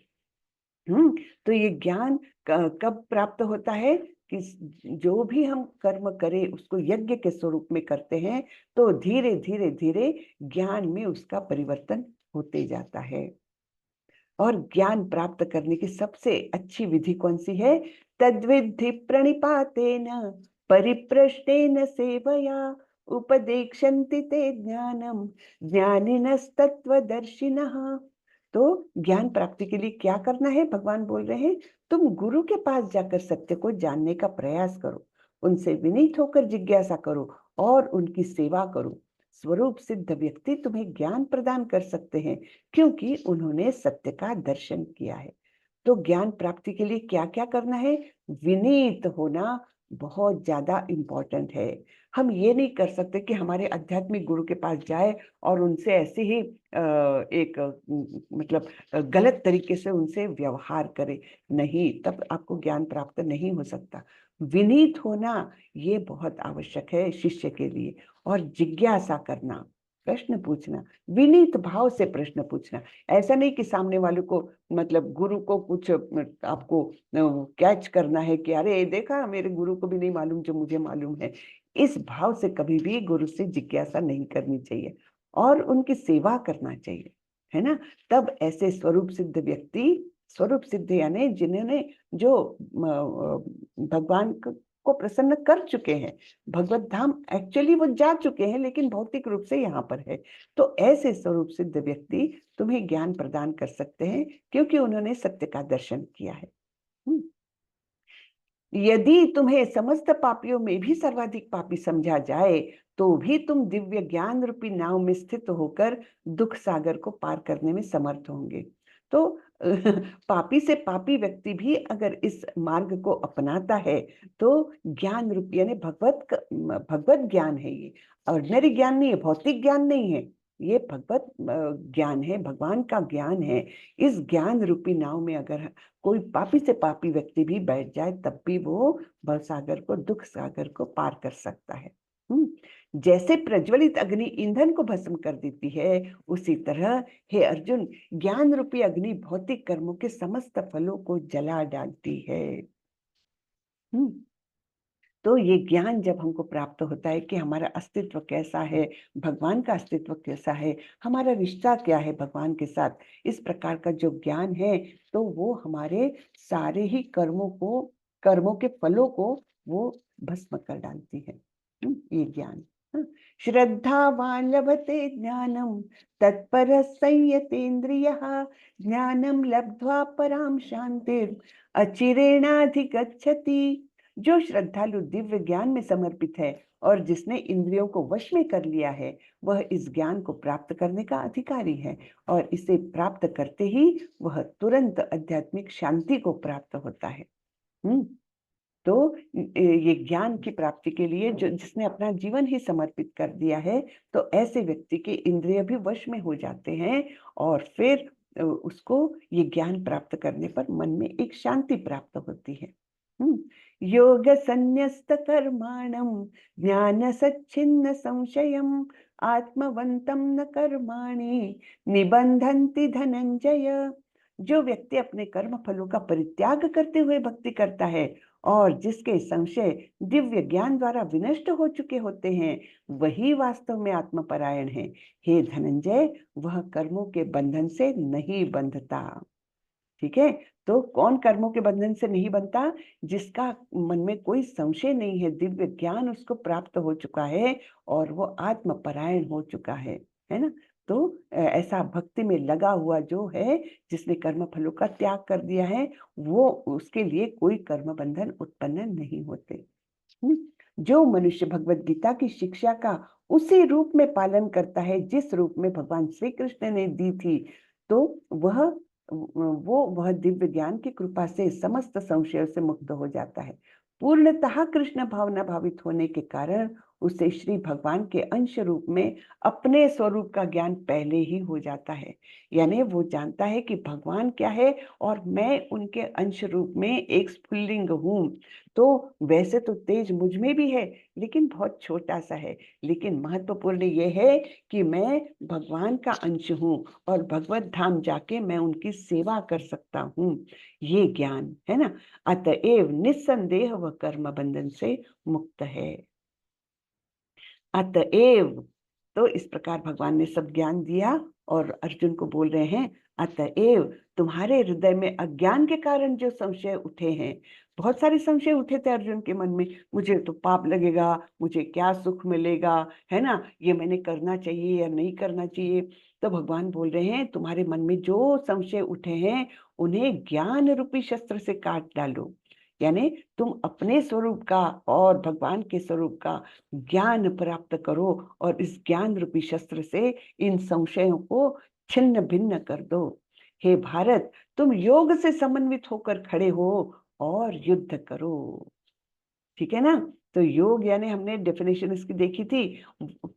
तो ये ज्ञान कब प्राप्त होता है कि जो भी हम कर्म करें उसको यज्ञ के स्वरूप में करते हैं, तो धीरे धीरे धीरे ज्ञान में उसका परिवर्तन होते जाता है। और ज्ञान प्राप्त करने की सबसे अच्छी विधि कौन सी है? तद्विद्धि प्रणिपातेन परिप्रश्नेन सेवया उपदेक्षन्ति ते ज्ञानम ज्ञानिनस्तत्वदर्शिनः। तो ज्ञान प्राप्ति के लिए क्या करना है? भगवान बोल रहे हैं, तुम गुरु के पास जाकर सत्य को जानने का प्रयास करो, उनसे विनीत होकर जिज्ञासा करो और उनकी सेवा करो। स्वरूप सिद्ध व्यक्ति तुम्हें ज्ञान प्रदान कर सकते हैं, क्योंकि उन्होंने सत्य का दर्शन किया है। तो ज्ञान प्राप्ति के लिए क्या क्या करना है? विनीत होना बहुत ज्यादा इम्पोर्टेंट है। हम ये नहीं कर सकते कि हमारे आध्यात्मिक गुरु के पास जाए और उनसे ऐसे ही एक मतलब गलत तरीके से उनसे व्यवहार करें। नहीं, तब आपको ज्ञान प्राप्त नहीं हो सकता। विनीत होना ये बहुत आवश्यक है शिष्य के लिए। और जिज्ञासा करना, प्रश्न पूछना, विनीत भाव से प्रश्न पूछना। ऐसा नहीं कि सामने वाले को मतलब गुरु को कुछ आपको कैच करना है कि अरे देखा, मेरे गुरु को भी नहीं मालूम जो मुझे मालूम है। इस भाव से कभी भी गुरु से जिज्ञासा नहीं करनी चाहिए और उनकी सेवा करना चाहिए, है ना? तब ऐसे स्वरूप सिद्ध व्यक्ति, स्वरूप सिद्ध यानी जिन्होंने जो भगवान को प्रसन्न कर चुके हैं, भगवत धाम एक्चुअली वो जा चुके हैं लेकिन भौतिक रूप से यहाँ पर है, तो ऐसे स्वरूप सिद्ध व्यक्ति तुम्हें ज्ञान प्रदान कर सकते हैं, क्योंकि उन्होंने सत्य का दर्शन किया है। यदि तुम्हें समस्त पापियों में भी सर्वाधिक पापी समझा जाए, तो भी तुम दिव्य ज्ञान रूपी नाव में स्थित होकर दुख सागर को पार करने में समर्थ होंगे। तो पापी से पापी व्यक्ति भी अगर इस मार्ग को अपनाता है, तो ज्ञान रूपी यानी भगवत ज्ञान है। ये ऑर्डिनरी ज्ञान नहीं है, भौतिक ज्ञान नहीं है, ये भगवत ज्ञान है, भगवान का ज्ञान है। इस ज्ञान रूपी नाव में अगर कोई पापी से पापी व्यक्ति भी बैठ जाए, तब भी वो भव सागर को, दुख सागर को पार कर सकता है। जैसे प्रज्वलित अग्नि ईंधन को भस्म कर देती है, उसी तरह हे अर्जुन, ज्ञान रूपी अग्नि भौतिक कर्मों के समस्त फलों को जला डालती है। तो ये ज्ञान जब हमको प्राप्त होता है कि हमारा अस्तित्व कैसा है, भगवान का अस्तित्व कैसा है, हमारा रिश्ता क्या है भगवान के साथ, इस प्रकार का जो ज्ञान है, तो वो हमारे सारे ही कर्मों के फलों को वो भस्म कर डालती है। ये ज्ञान। श्रद्धावान लभते ज्ञानम तत्पर संयतेन्द्रियः ज्ञानम लब्ध्वा पराम शांतिर् अचिरेणाधिगच्छति। जो श्रद्धालु दिव्य ज्ञान में समर्पित है और जिसने इंद्रियों को वश में कर लिया है, वह इस ज्ञान को प्राप्त करने का अधिकारी है, और इसे प्राप्त करते ही वह तुरंत आध्यात्मिक शांति को प्राप्त होता है। तो ये ज्ञान की प्राप्ति के लिए जो जिसने अपना जीवन ही समर्पित कर दिया है, तो ऐसे व्यक्ति के इंद्रिय भी वश में हो जाते हैं, और फिर उसको ये ज्ञान प्राप्त करने पर मन में एक शांति प्राप्त होती है। योग संन्यस्त कर्माणम ज्ञान सच्छिन्न संशयम आत्मवंतम न कर्माणि निबंधन्ति धनंजय। जो व्यक्ति अपने कर्म फलों का परित्याग करते हुए भक्ति करता है और जिसके संशय दिव्य ज्ञान द्वारा विनष्ट हो चुके होते हैं, वही वास्तव में आत्मपरायण है। हे धनंजय, वह कर्मों के बंधन से नहीं बंधता। ठीक है। तो कौन कर्मों के बंधन से नहीं बनता? जिसका मन में कोई संशय नहीं है, दिव्य ज्ञान उसको प्राप्त हो चुका है और वो आत्मपरायण हो चुका है ना। तो ऐसा भक्ति में लगा हुआ जो है, जिसने कर्म फलों का त्याग कर दिया है, वो उसके लिए कोई कर्म बंधन उत्पन्न नहीं होते। जो मनुष्य भगवत गीता की शिक्षा का उसी रूप में पालन करता है जिस रूप में भगवान श्री कृष्ण ने दी थी, तो वह दिव्य ज्ञान की कृपा से समस्त संशयों से मुक्त हो जाता है। पूर्णतः कृष्ण भावना भावित होने के कारण उसे श्री भगवान के अंश रूप में अपने स्वरूप का ज्ञान पहले ही हो जाता है। यानी वो जानता है कि भगवान क्या है और मैं उनके अंश रूप में एक स्फुल्लिंग हूँ। तो वैसे तो तेज मुझ में भी है, लेकिन बहुत छोटा सा है। लेकिन महत्वपूर्ण ये है कि मैं भगवान का अंश हूँ और भगवत धाम जाके मैं उनकी सेवा कर सकता हूँ। ये ज्ञान है ना। अतएव निस्संदेह वह कर्म बंधन से मुक्त है। अतएव, तो इस प्रकार भगवान ने सब ज्ञान दिया और अर्जुन को बोल रहे हैं, अतएव तुम्हारे हृदय में अज्ञान के कारण जो संशय उठे हैं, बहुत सारे संशय उठे थे अर्जुन के मन में, मुझे तो पाप लगेगा, मुझे क्या सुख मिलेगा, है ना, ये मैंने करना चाहिए या नहीं करना चाहिए। तो भगवान बोल रहे हैं, तुम्हारे मन में जो संशय उठे हैं उन्हें ज्ञान रूपी शस्त्र से काट डालो। यानी तुम अपने स्वरूप का और भगवान के स्वरूप का ज्ञान प्राप्त करो और इस ज्ञान रूपी शस्त्र से इन संशयों को छिन्न भिन्न कर दो। हे भारत, तुम योग से समन्वित होकर खड़े हो और युद्ध करो। ठीक है ना। तो योग यानी हमने डेफिनेशन इसकी देखी थी,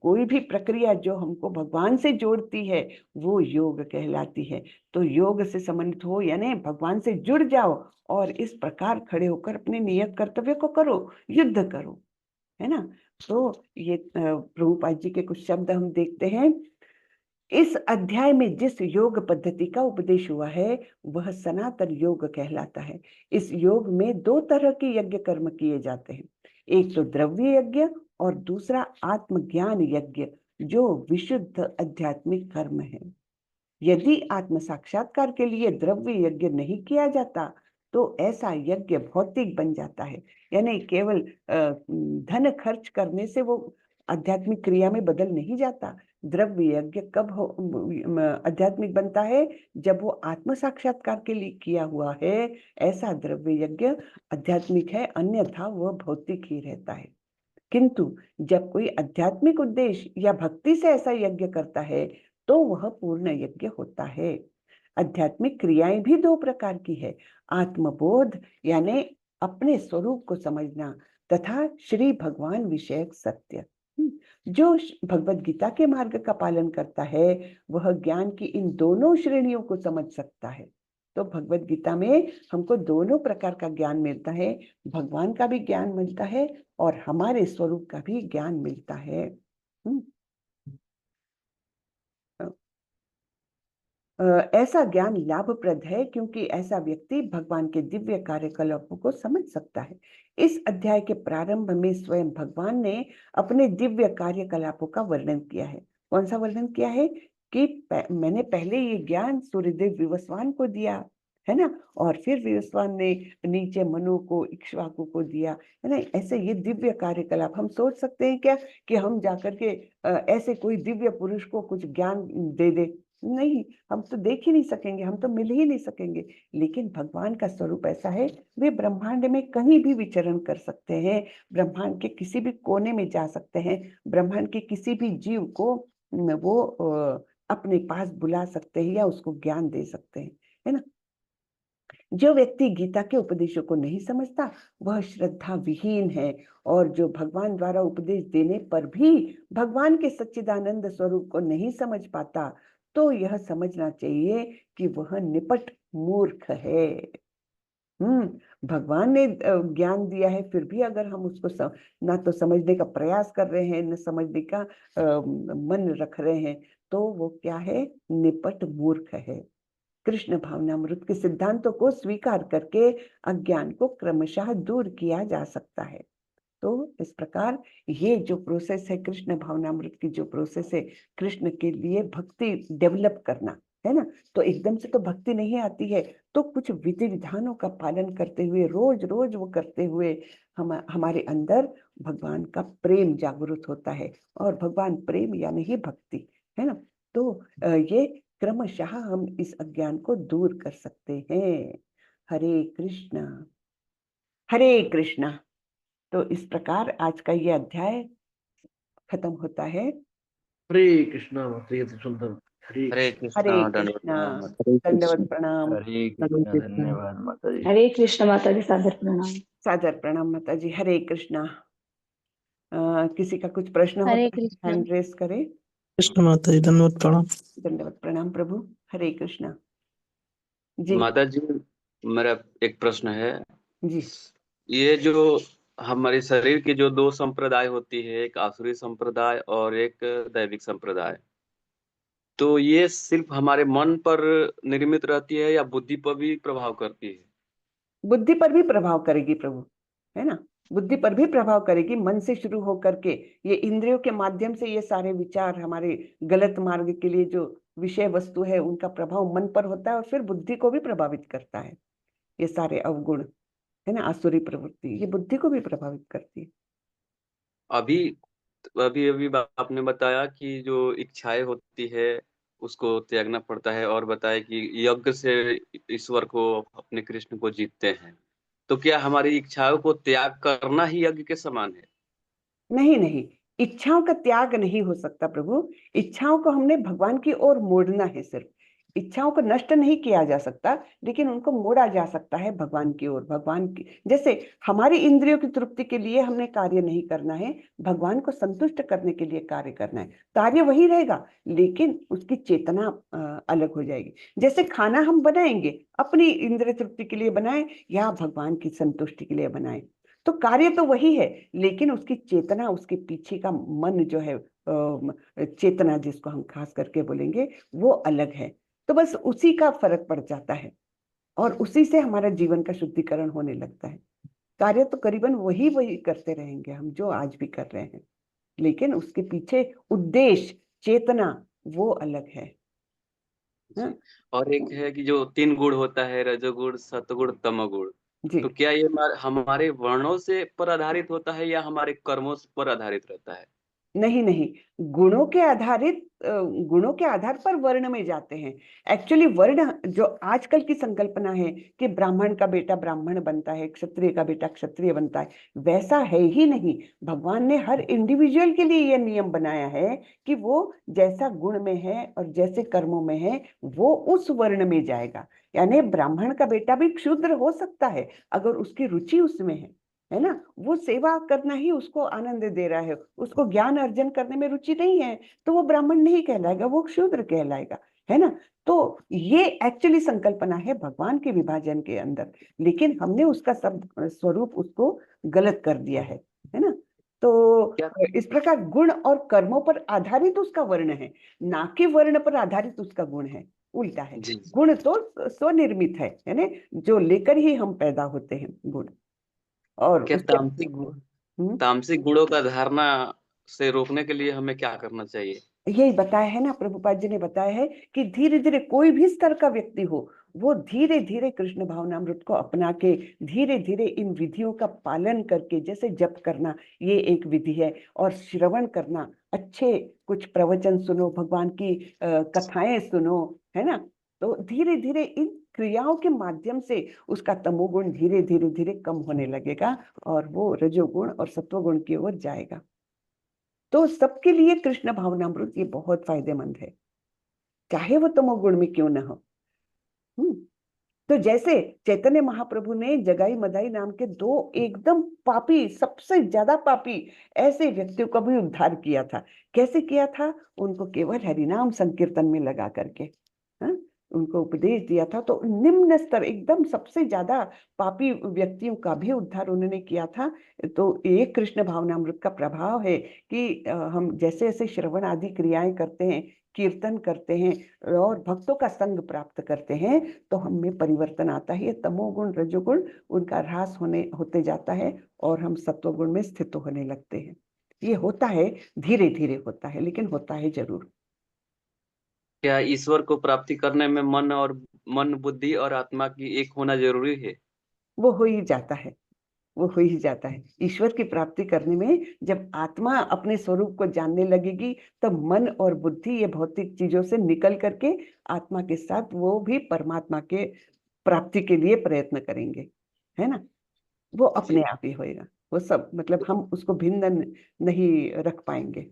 कोई भी प्रक्रिया जो हमको भगवान से जोड़ती है वो योग कहलाती है। तो योग से समन्वित हो यानी भगवान से जुड़ जाओ और इस प्रकार खड़े होकर अपने नियत कर्तव्य को करो, युद्ध करो, है ना। तो ये प्रभुपाद जी के कुछ शब्द हम देखते हैं। इस अध्याय में जिस योग पद्धति का उपदेश हुआ है वह सनातन योग कहलाता है। इस योग में दो तरह के यज्ञ कर्म किए जाते हैं, एक तो द्रव्य यज्ञ और दूसरा आत्मज्ञान यज्ञ, जो विशुद्ध आध्यात्मिक कर्म है। यदि आत्म साक्षात्कार के लिए द्रव्य यज्ञ नहीं किया जाता तो ऐसा यज्ञ भौतिक बन जाता है। यानी केवल धन खर्च करने से वो आध्यात्मिक क्रिया में बदल नहीं जाता। द्रव्य यज्ञ कब आध्यात्मिक बनता है? जब वो आत्म साक्षात्कार के लिए किया हुआ है, ऐसा द्रव्य यज्ञ आध्यात्मिक है, अन्यथा वह भौतिक ही रहता है। किंतु जब कोई आध्यात्मिक उद्देश्य या भक्ति से ऐसा यज्ञ करता है तो वह पूर्ण यज्ञ होता है। आध्यात्मिक क्रियाएं भी दो प्रकार की है, आत्मबोध यानी अपने स्वरूप को समझना, तथा श्री भगवान विषयक सत्य। जो भगवत गीता के मार्ग का पालन करता है वह ज्ञान की इन दोनों श्रेणियों को समझ सकता है। तो भगवत गीता में हमको दोनों प्रकार का ज्ञान मिलता है, भगवान का भी ज्ञान मिलता है और हमारे स्वरूप का भी ज्ञान मिलता है। ऐसा ज्ञान लाभप्रद है क्योंकि ऐसा व्यक्ति भगवान के दिव्य कार्यकलापों को समझ सकता है। इस अध्याय के प्रारंभ में स्वयं भगवान ने अपने दिव्य कार्यकलापों का वर्णन किया है। कौन सा वर्णन किया है? कि मैंने पहले ये ज्ञान सूर्यदेव विवस्वान को दिया, है ना, और फिर विवस्वान ने नीचे मनु को, इक्ष्वाकु को दिया, है ना। ऐसे ये दिव्य कार्यकलाप हम सोच सकते हैं क्या कि हम जाकर के ऐसे कोई दिव्य पुरुष को कुछ ज्ञान दे दे? नहीं, हम तो देख ही नहीं सकेंगे, हम तो मिल ही नहीं सकेंगे। लेकिन भगवान का स्वरूप ऐसा है, वे ब्रह्मांड में कहीं भी विचरण कर सकते हैं, ब्रह्मांड के किसी भी कोने में जा सकते हैं, ब्रह्मांड के किसी भी जीव को वो अपने पास बुला सकते हैं या उसको ज्ञान दे सकते हैं, है ना। जो व्यक्ति गीता के उपदेशों को नहीं समझता वह श्रद्धा विहीन है, और जो भगवान द्वारा उपदेश देने पर भी भगवान के सच्चिदानंद स्वरूप को नहीं समझ पाता, तो यह समझना चाहिए कि वह निपट मूर्ख है। भगवान ने ज्ञान दिया है, फिर भी अगर हम उसको ना तो समझने का प्रयास कर रहे हैं, न समझने का मन रख रहे हैं, तो वो क्या है? निपट मूर्ख है। कृष्ण भावनामृत के सिद्धांतों को स्वीकार करके अज्ञान को क्रमशः दूर किया जा सकता है। तो इस प्रकार ये जो प्रोसेस है, कृष्ण भावनामृत की जो प्रोसेस है, कृष्ण के लिए भक्ति डेवलप करना, है ना। तो एकदम से तो भक्ति नहीं आती है, तो कुछ विधि विधानों का पालन करते हुए, रोज रोज वो करते हुए हमारे अंदर भगवान का प्रेम जागृत होता है। और भगवान प्रेम यानी ही भक्ति, है ना। तो ये क्रमशः हम इस अज्ञान को दूर कर सकते हैं। हरे कृष्णा हरे कृष्णा। तो इस प्रकार आज का ये अध्याय खत्म होता है। हरे कृष्णा माताजी अति सुंदर। हरे हरे कृष्णा। कृष्णा, हरे दंडवत कृष्णा, प्रणाम माता। हरे दंडवत कृष्ण। प्रणाम। हरे हरे कृष्णा, कृष्ण। धन्यवाद माता जी। हरे कृष्ण माता जी, सादर प्रणाम। सादर प्रणाम माता जी। हरे कृष्णा। किसी का कुछ प्रश्न हो हरे तो कृष्णा। हैंड रेस करे। कृष्ण माता जी, धन्यवाद प्रणाम। दंडवत प्रणाम प्रभु। हरे कृष्णा जी। माता जी, मेरा एक प्रश्न है। जी ये जो हमारे शरीर के जो दो संप्रदाय होती है, एक आसुरी संप्रदाय और एक दैविक संप्रदाय, तो ये सिर्फ हमारे मन पर निर्मित रहती है या बुद्धि पर भी प्रभाव करती है? बुद्धि पर भी प्रभाव करेगी प्रभु, है ना। बुद्धि पर भी प्रभाव करेगी। मन से शुरू होकर के ये इंद्रियों के माध्यम से ये सारे विचार हमारे गलत मार्ग के लिए जो विषय वस्तु है उनका प्रभाव मन पर होता है और फिर बुद्धि को भी प्रभावित करता है। ये सारे अवगुण, है ना, आसुरी प्रवृत्ति, ये बुद्धि को भी प्रभावित करती है। अभी अभी अभी आपने बताया कि जो इच्छाएं होती है उसको त्यागना पड़ता है, और बताया कि यज्ञ से ईश्वर को, अपने कृष्ण को जीतते हैं। तो क्या हमारी इच्छाओं को त्याग करना ही यज्ञ के समान है? नहीं नहीं, इच्छाओं का त्याग नहीं हो सकता प्रभु। इच्छाओं को हमने भगवान की ओर मोड़ना है सिर्फ। इच्छाओं को नष्ट नहीं किया जा सकता, लेकिन उनको मोड़ा जा सकता है भगवान की ओर। भगवान की जैसे हमारी इंद्रियों की तृप्ति के लिए हमने कार्य नहीं करना है, भगवान को संतुष्ट करने के लिए कार्य करना है। कार्य वही रहेगा, लेकिन उसकी चेतना अलग हो जाएगी। जैसे खाना हम बनाएंगे अपनी इंद्रिय तृप्ति के लिए बनाएं या भगवान की संतुष्टि के लिए बनाएं, तो कार्य तो वही है, लेकिन उसकी चेतना, उसके पीछे का मन जो है, चेतना जिसको हम खास करके बोलेंगे, वो अलग है। तो बस उसी का फर्क पड़ जाता है और उसी से हमारा जीवन का शुद्धिकरण होने लगता है। कार्य तो करीबन वही वही करते रहेंगे हम जो आज भी कर रहे हैं, लेकिन उसके पीछे उद्देश्य, चेतना वो अलग है। हाँ? और एक है कि जो तीन गुण होता है, रजोगुण, सतगुण, तमोगुण, जी तो क्या ये हमारे वर्णों से पर आधारित होता है या हमारे कर्मों पर आधारित रहता है? नहीं नहीं, गुणों के आधारित, गुणों के आधार पर वर्ण में जाते हैं। एक्चुअली वर्ण जो आजकल की संकल्पना है कि ब्राह्मण का बेटा ब्राह्मण बनता है, क्षत्रिय का बेटा क्षत्रिय बनता है, वैसा है ही नहीं। भगवान ने हर इंडिविजुअल के लिए यह नियम बनाया है कि वो जैसा गुण में है और जैसे कर्मों में है वो उस वर्ण में जाएगा। यानी ब्राह्मण का बेटा भी क्षुद्र हो सकता है अगर उसकी रुचि उसमें है ना। वो सेवा करना ही उसको आनंद दे रहा है, उसको ज्ञान अर्जन करने में रुचि नहीं है, तो वो ब्राह्मण नहीं कहलाएगा, वो शूद्र कहलाएगा, है ना। तो ये एक्चुअली संकल्पना है भगवान के विभाजन के अंदर, लेकिन हमने उसका सब स्वरूप उसको गलत कर दिया है ना। तो क्या इस प्रकार गुण और कर्मों पर आधारित उसका वर्ण है, ना कि वर्ण पर आधारित उसका गुण है। उल्टा है। जी, गुण तो स्वनिर्मित है, यानी जो लेकर ही हम पैदा होते हैं गुण। और क्या उसके हम्म, तामसिक गुणों का धारणा से रोकने के लिए हमें क्या करना चाहिए? यही बताया है ना, प्रभुपाद जी ने बताया है कि धीरे धीरे कोई भी स्तर का व्यक्ति हो, वो धीरे धीरे कृष्ण भावनामृत को अपना के, धीरे धीरे इन विधियों का पालन करके, जैसे जप करना ये एक विधि है, और श्रवण करना, अच्छे कुछ प्रवचन सुनो, भगवान की कथाएं सुनो, है ना। तो धीरे धीरे इन क्रियाओं के माध्यम से उसका तमोगुण धीरे धीरे धीरे कम होने लगेगा और वो रजोगुण और सत्वगुण की ओर जाएगा। तो सबके लिए कृष्ण भावनामृत ये बहुत फायदेमंद है, चाहे वो तमोगुण में क्यों ना हो। हम्म। तो जैसे चैतन्य महाप्रभु ने जगाई मदाई नाम के दो एकदम पापी, सबसे ज्यादा पापी ऐसे व्यक्तियों का भी उद्धार किया था। कैसे किया था? उनको केवल हरिनाम संकीर्तन में लगा करके, हाँ? उनको उपदेश दिया था। तो निम्न स्तर, एकदम सबसे ज्यादा पापी व्यक्तियों का भी उद्धार उन्होंने किया था। तो ये कृष्ण भावनामृत का प्रभाव है कि हम जैसे जैसे श्रवण आदि क्रियाएं करते हैं, कीर्तन करते हैं और भक्तों का संग प्राप्त करते हैं, तो हम में परिवर्तन आता है। तमोगुण रजोगुण उनका ह्रास होते जाता है और हम सत्वगुण में स्थित होने लगते हैं। ये होता है, धीरे धीरे होता है, लेकिन होता है जरूर। क्या ईश्वर को प्राप्ति करने में मन बुद्धि और आत्मा की एक होना जरूरी है? वो हो ही जाता है, वो हो ही जाता है। ईश्वर की प्राप्ति करने में जब आत्मा अपने स्वरूप को जानने लगेगी, तब मन और बुद्धि ये भौतिक चीजों से निकल करके आत्मा के साथ वो भी परमात्मा के प्राप्ति के लिए प्रयत्न करेंगे, है ना। वो अपने जी। आप ही होएगा। वो सब मतलब हम उसको भिन्न नहीं रख पाएंगे।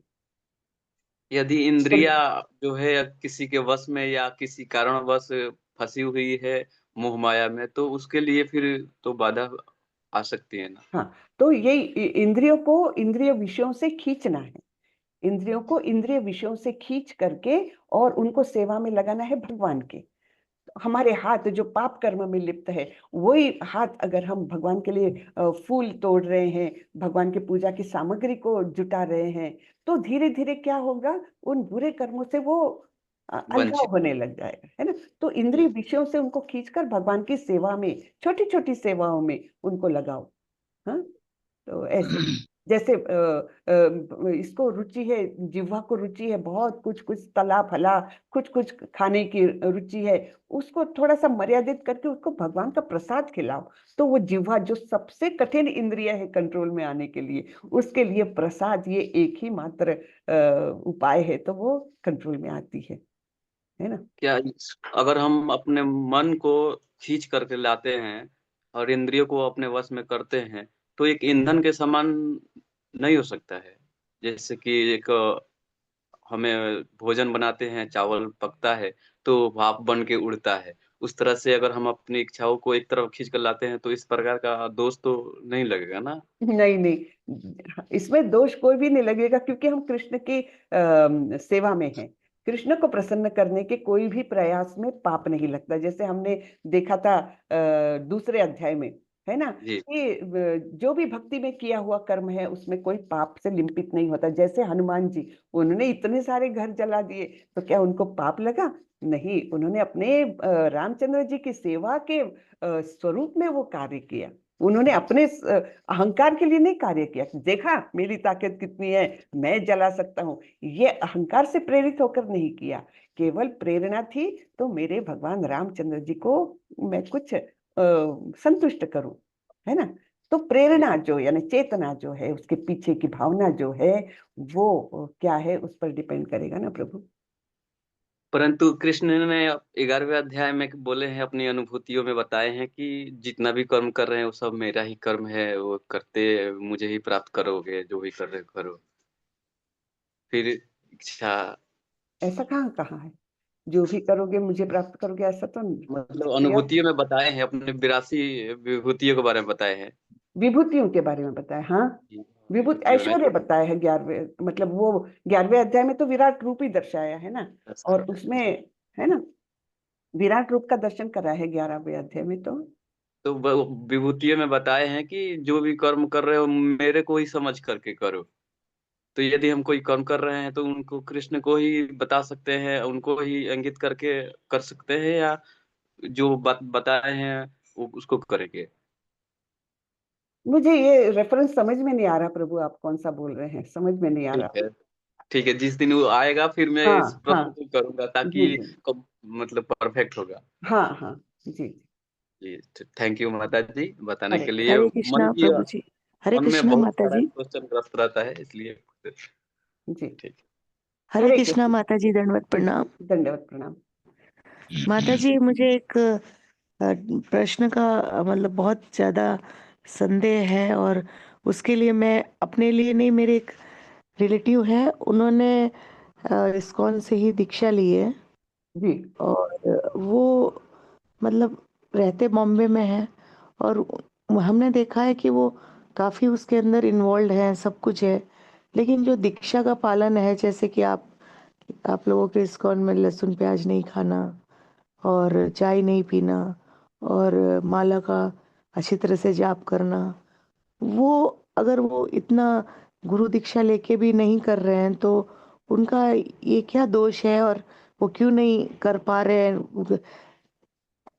यदि इंद्रिया जो है किसी के वश में या किसी कारणवश फंसी हुई है मोह माया में, तो उसके लिए फिर तो बाधा आ सकती है ना। हाँ, तो ये इंद्रियों को इंद्रिय विषयों से खींचना है। इंद्रियों को इंद्रिय विषयों से खींच करके और उनको सेवा में लगाना है भगवान के। हमारे हाथ जो पाप कर्म में लिप्त है, वही हाथ अगर हम भगवान के लिए फूल तोड़ रहे हैं, भगवान की पूजा की सामग्री को जुटा रहे हैं, तो धीरे धीरे क्या होगा, उन बुरे कर्मों से वो अलगाव वंचित। होने लग जाएगा, है ना। तो जी। इंद्रिय विषयों से उनको खींचकर भगवान की सेवा में, छोटी छोटी सेवाओं में उनको लगाओ। हाँ, तो ऐसे जैसे इसको रुचि है, जिह्वा को रुचि है बहुत कुछ कुछ तला फला, कुछ कुछ खाने की रुचि है, उसको थोड़ा सा मर्यादित करके उसको भगवान का प्रसाद खिलाओ। तो वो जिह्वा जो सबसे कठिन इंद्रिय है कंट्रोल में आने के लिए, उसके लिए प्रसाद ये एक ही मात्र उपाय है, तो वो कंट्रोल में आती है ना। क्या अगर हम अपने मन को खींच करके लाते हैं और इंद्रियों को अपने वश में करते हैं, तो एक ईंधन के समान नहीं हो सकता है? जैसे कि एक हमें भोजन बनाते हैं, चावल पकता है तो भाप बन के उड़ता है। उस तरह से अगर हम अपनी इच्छाओं को एक तरफ खींच कर लाते हैं, तो इस प्रकार का दोष तो नहीं लगेगा ना। नहीं नहीं, इसमें दोष कोई भी नहीं लगेगा, क्योंकि हम कृष्ण की सेवा में हैं। कृष्ण को प्रसन्न करने के कोई भी प्रयास में पाप नहीं लगता। जैसे हमने देखा था दूसरे अध्याय में, है ना, जी। कि जो भी भक्ति में किया हुआ कर्म है उसमें कोई पाप से लिंपित नहीं होता। जैसे हनुमान जी, उन्होंने इतने सारे घर जला दिए, तो क्या उनको पाप लगा? नहीं, उन्होंने अपने रामचंद्र जी की सेवा के स्वरूप में वो कार्य किया। उन्होंने अपने अहंकार के लिए नहीं कार्य किया। देखा मेरी ताकत कितनी है, मैं जला सकता हूँ, ये अहंकार से प्रेरित होकर नहीं किया। केवल प्रेरणा थी, तो मेरे भगवान रामचंद्र जी को मैं कुछ संतुष्ट करूं, है ना। तो प्रेरणा जो यानी चेतना जो है, उसके पीछे की भावना जो है, वो क्या है, उस पर डिपेंड करेगा ना प्रभु। परंतु कृष्ण ने 11वें अध्याय में बोले हैं, अपनी अनुभूतियों में बताए हैं कि जितना भी कर्म कर रहे हैं वो सब मेरा ही कर्म है, वो करते मुझे ही प्राप्त करोगे, जो भी कर रहे हो करो। फिर इच्छा ऐसा कहाँ कहा है, जो भी करोगे मुझे प्राप्त करोगे, ऐसा तो मतलब दिया। अनुभूतियों में बताए हैं, अपने 82 विभूतियों के बारे में बताए हैं। विभूतियों के बारे में बताया, हाँ। विभूति विभूतियों में ऐश्वर्य बताया है 11वें, मतलब वो 11वें अध्याय में तो विराट रूप ही दर्शाया है ना। और उसमें, है ना, विराट रूप का दर्शन करा है 11वें अध्याय में तो। तो विभूतियों में बताए हैं कि जो भी कर्म कर रहे हो मेरे को ही समझ करके करो। तो यदि हम कोई कर्म कर रहे हैं तो उनको कृष्ण को ही बता सकते हैं, उनको ही इंगित करके कर सकते हैं, या जो बताए हैं वो उसको करेंगे। मुझे ये रेफरेंस समझ में नहीं आ रहा प्रभु, आप कौन सा बोल रहे हैं, समझ में नहीं आ ठीक रहा। है। ठीक है, जिस दिन वो आएगा फिर मैं हाँ इस हाँ, प्रश्न को करूंगा, जी ताकि जी, मतलब परफेक्ट होगा। हाँ हाँ, जी। जी। थैंक यू माता जी बताने हरे के लिए। कृष्ण। हरे मन कृष्णा की प्रभु जी। हरे मन में कृष्णा बहुत माता सारा जी। क्वेश्चन ग्रस्त रहता है, इसलिए जी, ठीक। हरे हरे कृष्णा कृष्ण। माता जी, दंडवत प्रणाम। दंडवत प्रणाम। माता जी, मुझे एक प्रश्न का मतलब बहुत ज्यादा संदेह है, और उसके लिए मैं अपने लिए नहीं, मेरे एक रिलेटिव है, उन्होंने इस्कॉन से ही दीक्षा ली है, जी और वो मतलब रहते बॉम्बे में है, और हमने देखा है कि वो काफ़ी उसके अंदर इन्वॉल्व है, सब कुछ है। लेकिन जो दीक्षा का पालन है, जैसे कि आप लोगों के इस्कॉन में लहसुन प्याज नहीं खाना और चाय नहीं पीना और माला का अच्छी तरह से जाप करना, वो अगर वो इतना गुरु दीक्षा लेके भी नहीं कर रहे हैं, तो उनका ये क्या दोष है, और वो क्यों नहीं कर पा रहे हैं?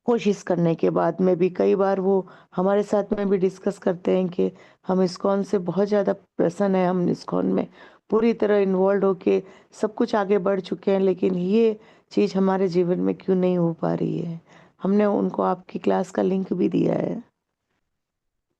कोशिश करने के बाद में भी कई बार वो हमारे साथ में भी डिस्कस करते हैं कि हम इस्कॉन से बहुत ज़्यादा प्रसन्न हैं, हम इस्कॉन में पूरी तरह इन्वॉल्व होके सब कुछ आगे बढ़ चुके हैं, लेकिन ये चीज़ हमारे जीवन में क्यों नहीं हो पा रही है। हमने उनको आपकी क्लास का लिंक भी दिया है।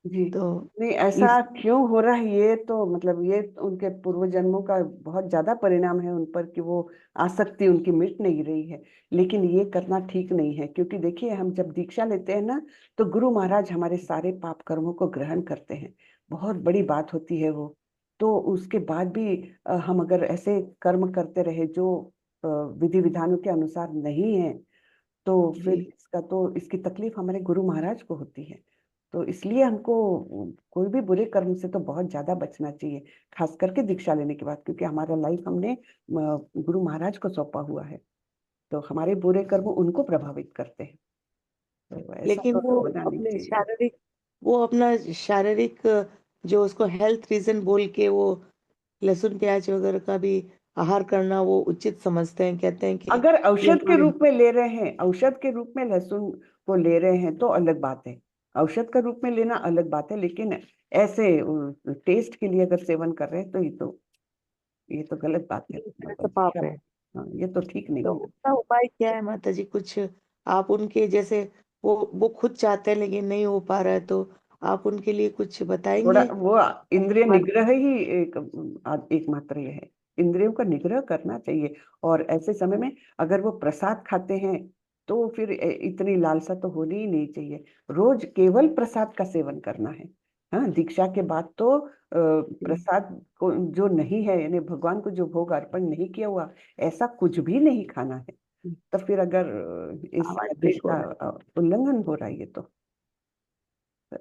जी तो नहीं, ऐसा क्यों हो रहा है ये तो मतलब ये उनके पूर्व जन्मों का बहुत ज्यादा परिणाम है उन पर कि वो आसक्ति उनकी मिट नहीं रही है। लेकिन ये करना ठीक नहीं है, क्योंकि देखिए हम जब दीक्षा लेते हैं ना तो गुरु महाराज हमारे सारे पाप कर्मों को ग्रहण करते हैं। बहुत बड़ी बात होती है वो। तो उसके बाद भी हम अगर ऐसे कर्म करते रहे जो विधि विधानों के अनुसार नहीं है, तो फिर जी इसका तो इसकी तकलीफ हमारे गुरु महाराज को होती है। तो इसलिए हमको कोई भी बुरे कर्म से तो बहुत ज्यादा बचना चाहिए, खास करके दीक्षा लेने के बाद, क्योंकि हमारा लाइफ हमने गुरु महाराज को सौंपा हुआ है। तो हमारे बुरे कर्म उनको प्रभावित करते हैं। तो ऐसा लेकिन तो वो होना नहीं अपने चाहिए। अपना शारीरिक जो उसको हेल्थ रीजन बोल के वो लहसुन प्याज वगैरह का भी आहार करना वो उचित समझते हैं, कहते हैं कि अगर ये औषध के हमारे रूप में ले रहे हैं, औषध के रूप में लहसुन को ले रहे हैं तो अलग बात है। औषध का रूप में लेना अलग बात है, लेकिन ऐसे टेस्ट के लिए अगर सेवन कर रहे हैं तो ये तो गलत बात है। एक तरह से पाप है। हाँ, ये तो ठीक नहीं तो है। उसका उपाय क्या है माता जी? कुछ आप उनके जैसे वो खुद चाहते हैं लेकिन नहीं हो पा रहा है, तो आप उनके लिए कुछ थोड़ा बताएंगे? वो इंद्रिय निग्रह ही एकमात्र ये है। इंद्रियों का निग्रह करना चाहिए। और ऐसे समय में अगर वो प्रसाद खाते हैं तो फिर इतनी लालसा तो होनी ही नहीं चाहिए। रोज केवल प्रसाद का सेवन करना है। हाँ, दीक्षा के बाद तो प्रसाद को जो नहीं है, यानी भगवान को जो भोग अर्पण नहीं किया हुआ, ऐसा कुछ भी नहीं खाना है। तो फिर अगर इस आवाज आदेश ब्रेक हो का रहा है। उल्लंघन हो रहा है ये तो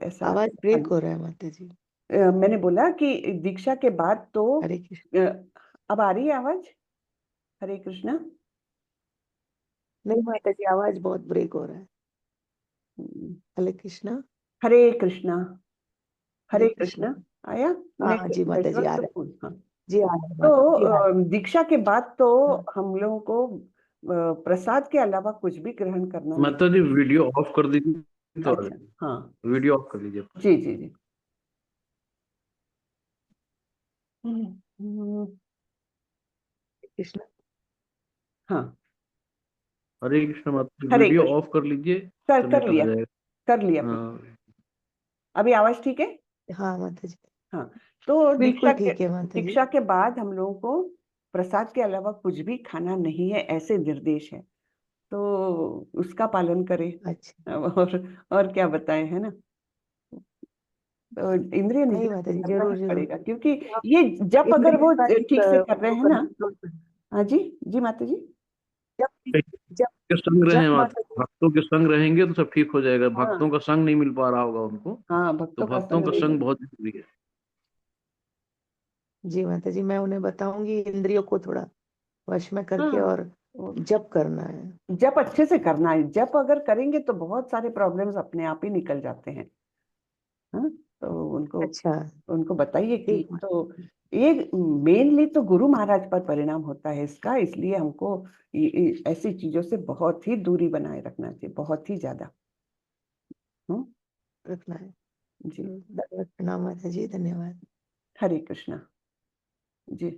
ऐसा आवाज ब्रेक हो रहा है माता जी। मैंने बोला कि दीक्षा के बाद तो हरे कृष्ण। अ, अब आ रही है आवाज? हरे कृष्णा। नहीं माता जी, आवाज बहुत ब्रेक हो रहा है। हम्म, हरे कृष्णा। हरे कृष्णा। हरे हरे कृष्णा। कृष्णा। आया? हाँ जी माता जी, नेटवर्क आ तो रहा है। फुल। हाँ। जी आ रहा है तो माता जी, आ रहा दीक्षा के बाद तो है। हम लोगों को प्रसाद के अलावा कुछ भी ग्रहण करना नहीं। माता जी वीडियो ऑफ कर दीजिए तो अच्छा, हाँ। वीडियो ऑफ कर दीजिए। जी जी जी। कृष्ण। हाँ। हरे कृष्ण माता जी, हरे वीडियो कृष्ण। ऑफ कर लीजिए तभी कर पता लिया। जाएगा। कर लिया फिर। हाँ अभी आवाज ठीक है? हाँ माता जी, हाँ। तो बिल्कुल ठीक है माता जी। दीक्षा के बाद हम लोगों को प्रसाद के अलावा कुछ भी खाना नहीं है, ऐसे निर्देश है। तो उसका पालन करें। अच्छा। और क्या बताएं, है ना? तो इंद्रिय नहीं निग्रह माता जी, करना ही जरूर जरूर। पड़ेगा, क्योंकि आप ये जब इंद्रिय अगर वो का एक ठीक से कर रहे वो हैं कर ना। control करना। हाँ जी। जी माता जी। जब जब के संग जब रहे माता जी। भक्तों के संग रहेंगे तो सब ठीक हो जाएगा। भक्तों हाँ का संग नहीं मिल पा रहा होगा उनको, हाँ, तो भक्तों का भक्तों संग का नहीं संग है। बहुत जरूरी है। जी माता जी, मैं उन्हें बताऊंगी इंद्रियों को थोड़ा वश में करके, हाँ, और जप करना है। जप अच्छे से करना है। जप अगर करेंगे तो बहुत सारे प्रॉब्लम्स अपने आप ही निकल जाते हैं। हाँ, तो उनको अच्छा। उनको बताइए कि ठीक माता तो जी। ये मेनली तो गुरु महाराज पर परिणाम होता है इसका, इसलिए हमको ऐसी चीजों से बहुत ही दूरी बनाए रखना चाहिए, बहुत ही ज्यादा। हम्म। रखना है। जी। धन्यवाद, प्रणाम माता जी, धन्यवाद। हरे कृष्णा। जी।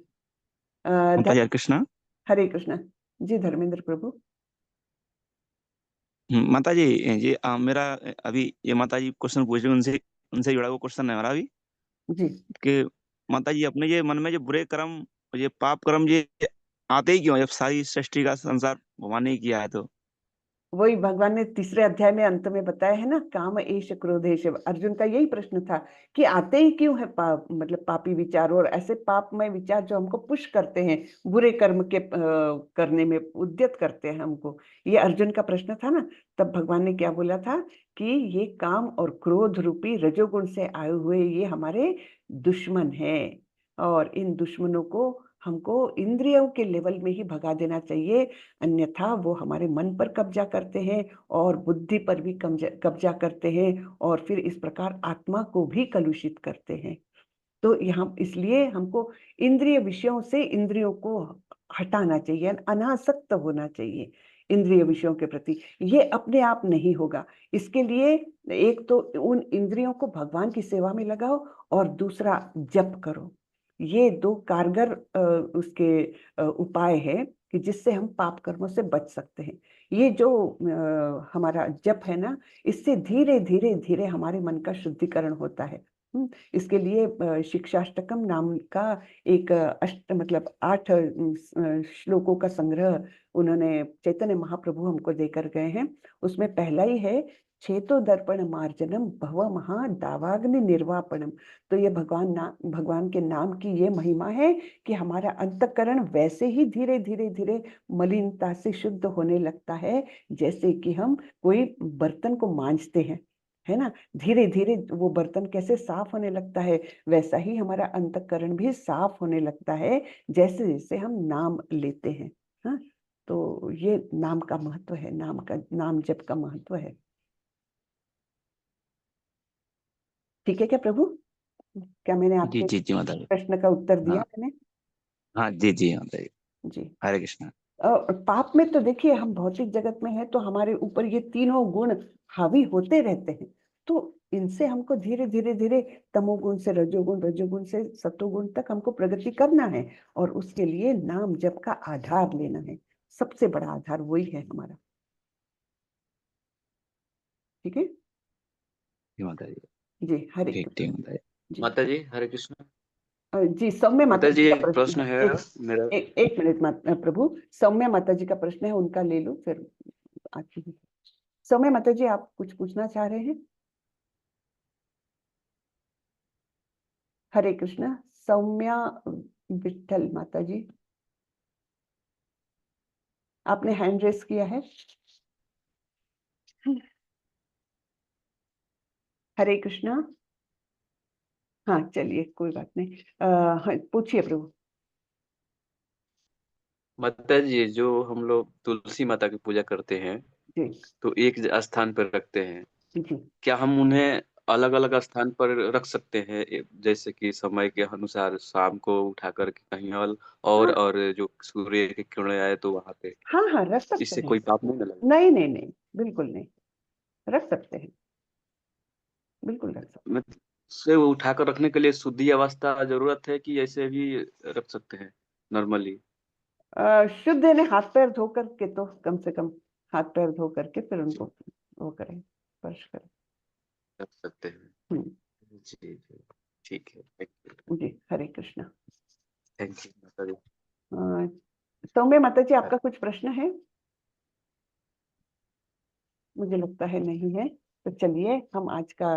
माता जी हरे कृष्णा। हरे कृष्णा। जी धर्मेंद्र प्रभु। माता जी, ये मेरा अभी ये माता जी क्वेश्चन पूछ रही उनसे उनसे जुड़ा हुआ क्वेश्चन है हमारा भी जी। कि माता जी अपने ये मन में जो बुरे कर्म, ये पाप कर्म, ये आते ही क्यों जब सारी सृष्टि का संसार भगवान ने ही किया है तो? वही भगवान ने तीसरे अध्याय में अंत में बताया है ना, काम एष क्रोधेश। अर्जुन का यही प्रश्न था कि आते ही क्यों है पाप, मतलब पापी विचार और ऐसे पापमय विचार जो हमको पुश करते हैं, बुरे कर्म के करने में उद्यत करते हैं हमको। ये अर्जुन का प्रश्न था ना। तब भगवान ने क्या बोला था कि ये काम और क्रोध रूपी रजोगुण से आए हुए ये हमारे दुश्मन है, और इन दुश्मनों को हमको इंद्रियों के लेवल में ही भगा देना चाहिए। अन्यथा वो हमारे मन पर कब्जा करते हैं और बुद्धि पर भी कब्जा करते हैं, और फिर इस प्रकार आत्मा को भी कलुषित करते हैं। तो यहाँ इसलिए हमको इंद्रिय विषयों से इंद्रियों को हटाना चाहिए, अनासक्त होना चाहिए। इंद्रिय विषयों के प्रति, ये अपने आप नहीं होगा। इसके लिए एक तो उन इंद्रियों को भगवान की सेवा में लगाओ और दूसरा जप करो। ये दो कारगर उसके उपाय है कि जिससे हम पाप कर्मों से बच सकते हैं। ये जो हमारा जप है ना, इससे धीरे धीरे धीरे हमारे मन का शुद्धिकरण होता है। इसके लिए शिक्षाष्टकम नाम का एक मतलब 8 श्लोकों का संग्रह उन्होंने चैतन्य महाप्रभु हमको देकर गए हैं। उसमें पहला ही है, चेतो दर्पण मार्जनम भव महा दावाग्नि निर्वापणम। तो ये भगवान के नाम की ये महिमा है कि हमारा अंतःकरण वैसे ही धीरे धीरे धीरे मलिनता से शुद्ध होने लगता है, जैसे कि हम कोई बर्तन को मांजते हैं, है ना। धीरे धीरे वो बर्तन कैसे साफ होने लगता है, वैसा ही हमारा अंतःकरण भी साफ होने लगता है जैसे जैसे हम नाम लेते हैं। हाँ, तो ये नाम का महत्व है, नाम जप का महत्व है। ठीक है क्या प्रभु? क्या मैंने जी आपके जी जी माता जी। प्रश्न का उत्तर दिया हाँ मैंने? हाँ जी जी माता जी। जी। हरे कृष्णा। पाप में तो देखिए हम भौतिक जगत में है तो हमारे ऊपर ये तीनों गुण हावी होते रहते हैं, तो इनसे हमको धीरे धीरे धीरे तमोगुण से रजोगुण, रजोगुण से सतोगुण तक हमको प्रगति करना है, और उसके लिए नाम जप का आधार लेना है। सबसे बड़ा आधार वही है हमारा। ठीक है जी माता जी। जी, हरे ठीक कृष्ण। ठीक माता जी। जी माता जी हरे कृष्ण। जी, सौम्य माता माता जी जी का एक प्रश्न प्रश्न है। है मेरा। एक मिनट प्रभु, सौम्य माता जी का प्रश्न है, उनका ले लो फिर आती हूँ। सौम्य माता जी, आप कुछ पूछना चाह रहे हैं? हरे कृष्ण। सौम्या विठल माता जी, आपने हैंड रेस किया है। हरे कृष्णा। हाँ चलिए, कोई बात नहीं। हाँ, पूछिए प्रभु। माता जी, जो हम लोग तुलसी माता की पूजा करते हैं जी तो एक स्थान पर रखते हैं, जी। क्या हम उन्हें अलग अलग स्थान पर रख सकते हैं? जैसे कि समय के अनुसार शाम को उठा कर के कहीं हाँ और जो सूर्य की किरणें आए तो वहां पे, हाँ हाँ, रख सकते इससे हैं। कोई पाप नहीं ना लगेगा? नहीं नहीं नहीं, बिल्कुल नहीं, रख सकते हैं, बिल्कुल रख सकते मैं से उठाकर रखने के लिए शुद्धि अवस्था जरूरत है कि ऐसे भी रख सकते हैं नॉर्मली? हैं। शुद्ध यानी हाथ पैर धो करके, तो कम से कम हाथ पैर धो करके फिर उनको वो करें, स्पर्श करें। रख सकते हैं। हम्म, जी जी, ठीक है, जी हरे कृष्ण। थैंक यू माता जी। सौम्य माता जी, आपका कुछ प्रश्न है? मुझे लगता है नहीं है। तो चलिए हम आज का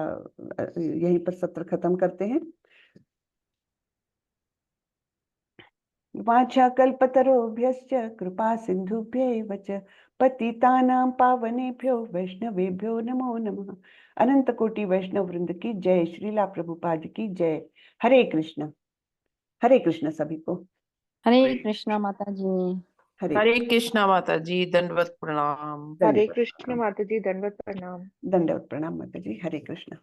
यहीं पर सत्र खत्म करते हैं। वाचा कल्पतरुभ्यश्च कृपा सिंधुभ्यैव च पतितानां पावनेभ्यो वैष्णवेभ्यो नमो नमः। अनंत कोटि वैष्णव वृंद की जय, श्रीला प्रभुपाद की जय। हरे कृष्ण। हरे कृष्ण सभी को। हरे कृष्णा माता जी। हरे हरे कृष्णा माता जी, दंडवत प्रणाम। दंडवत हरे कृष्ण प्रणाम। माता जी, दंडवत प्रणाम। दंडवत प्रणाम माता जी। हरे कृष्ण।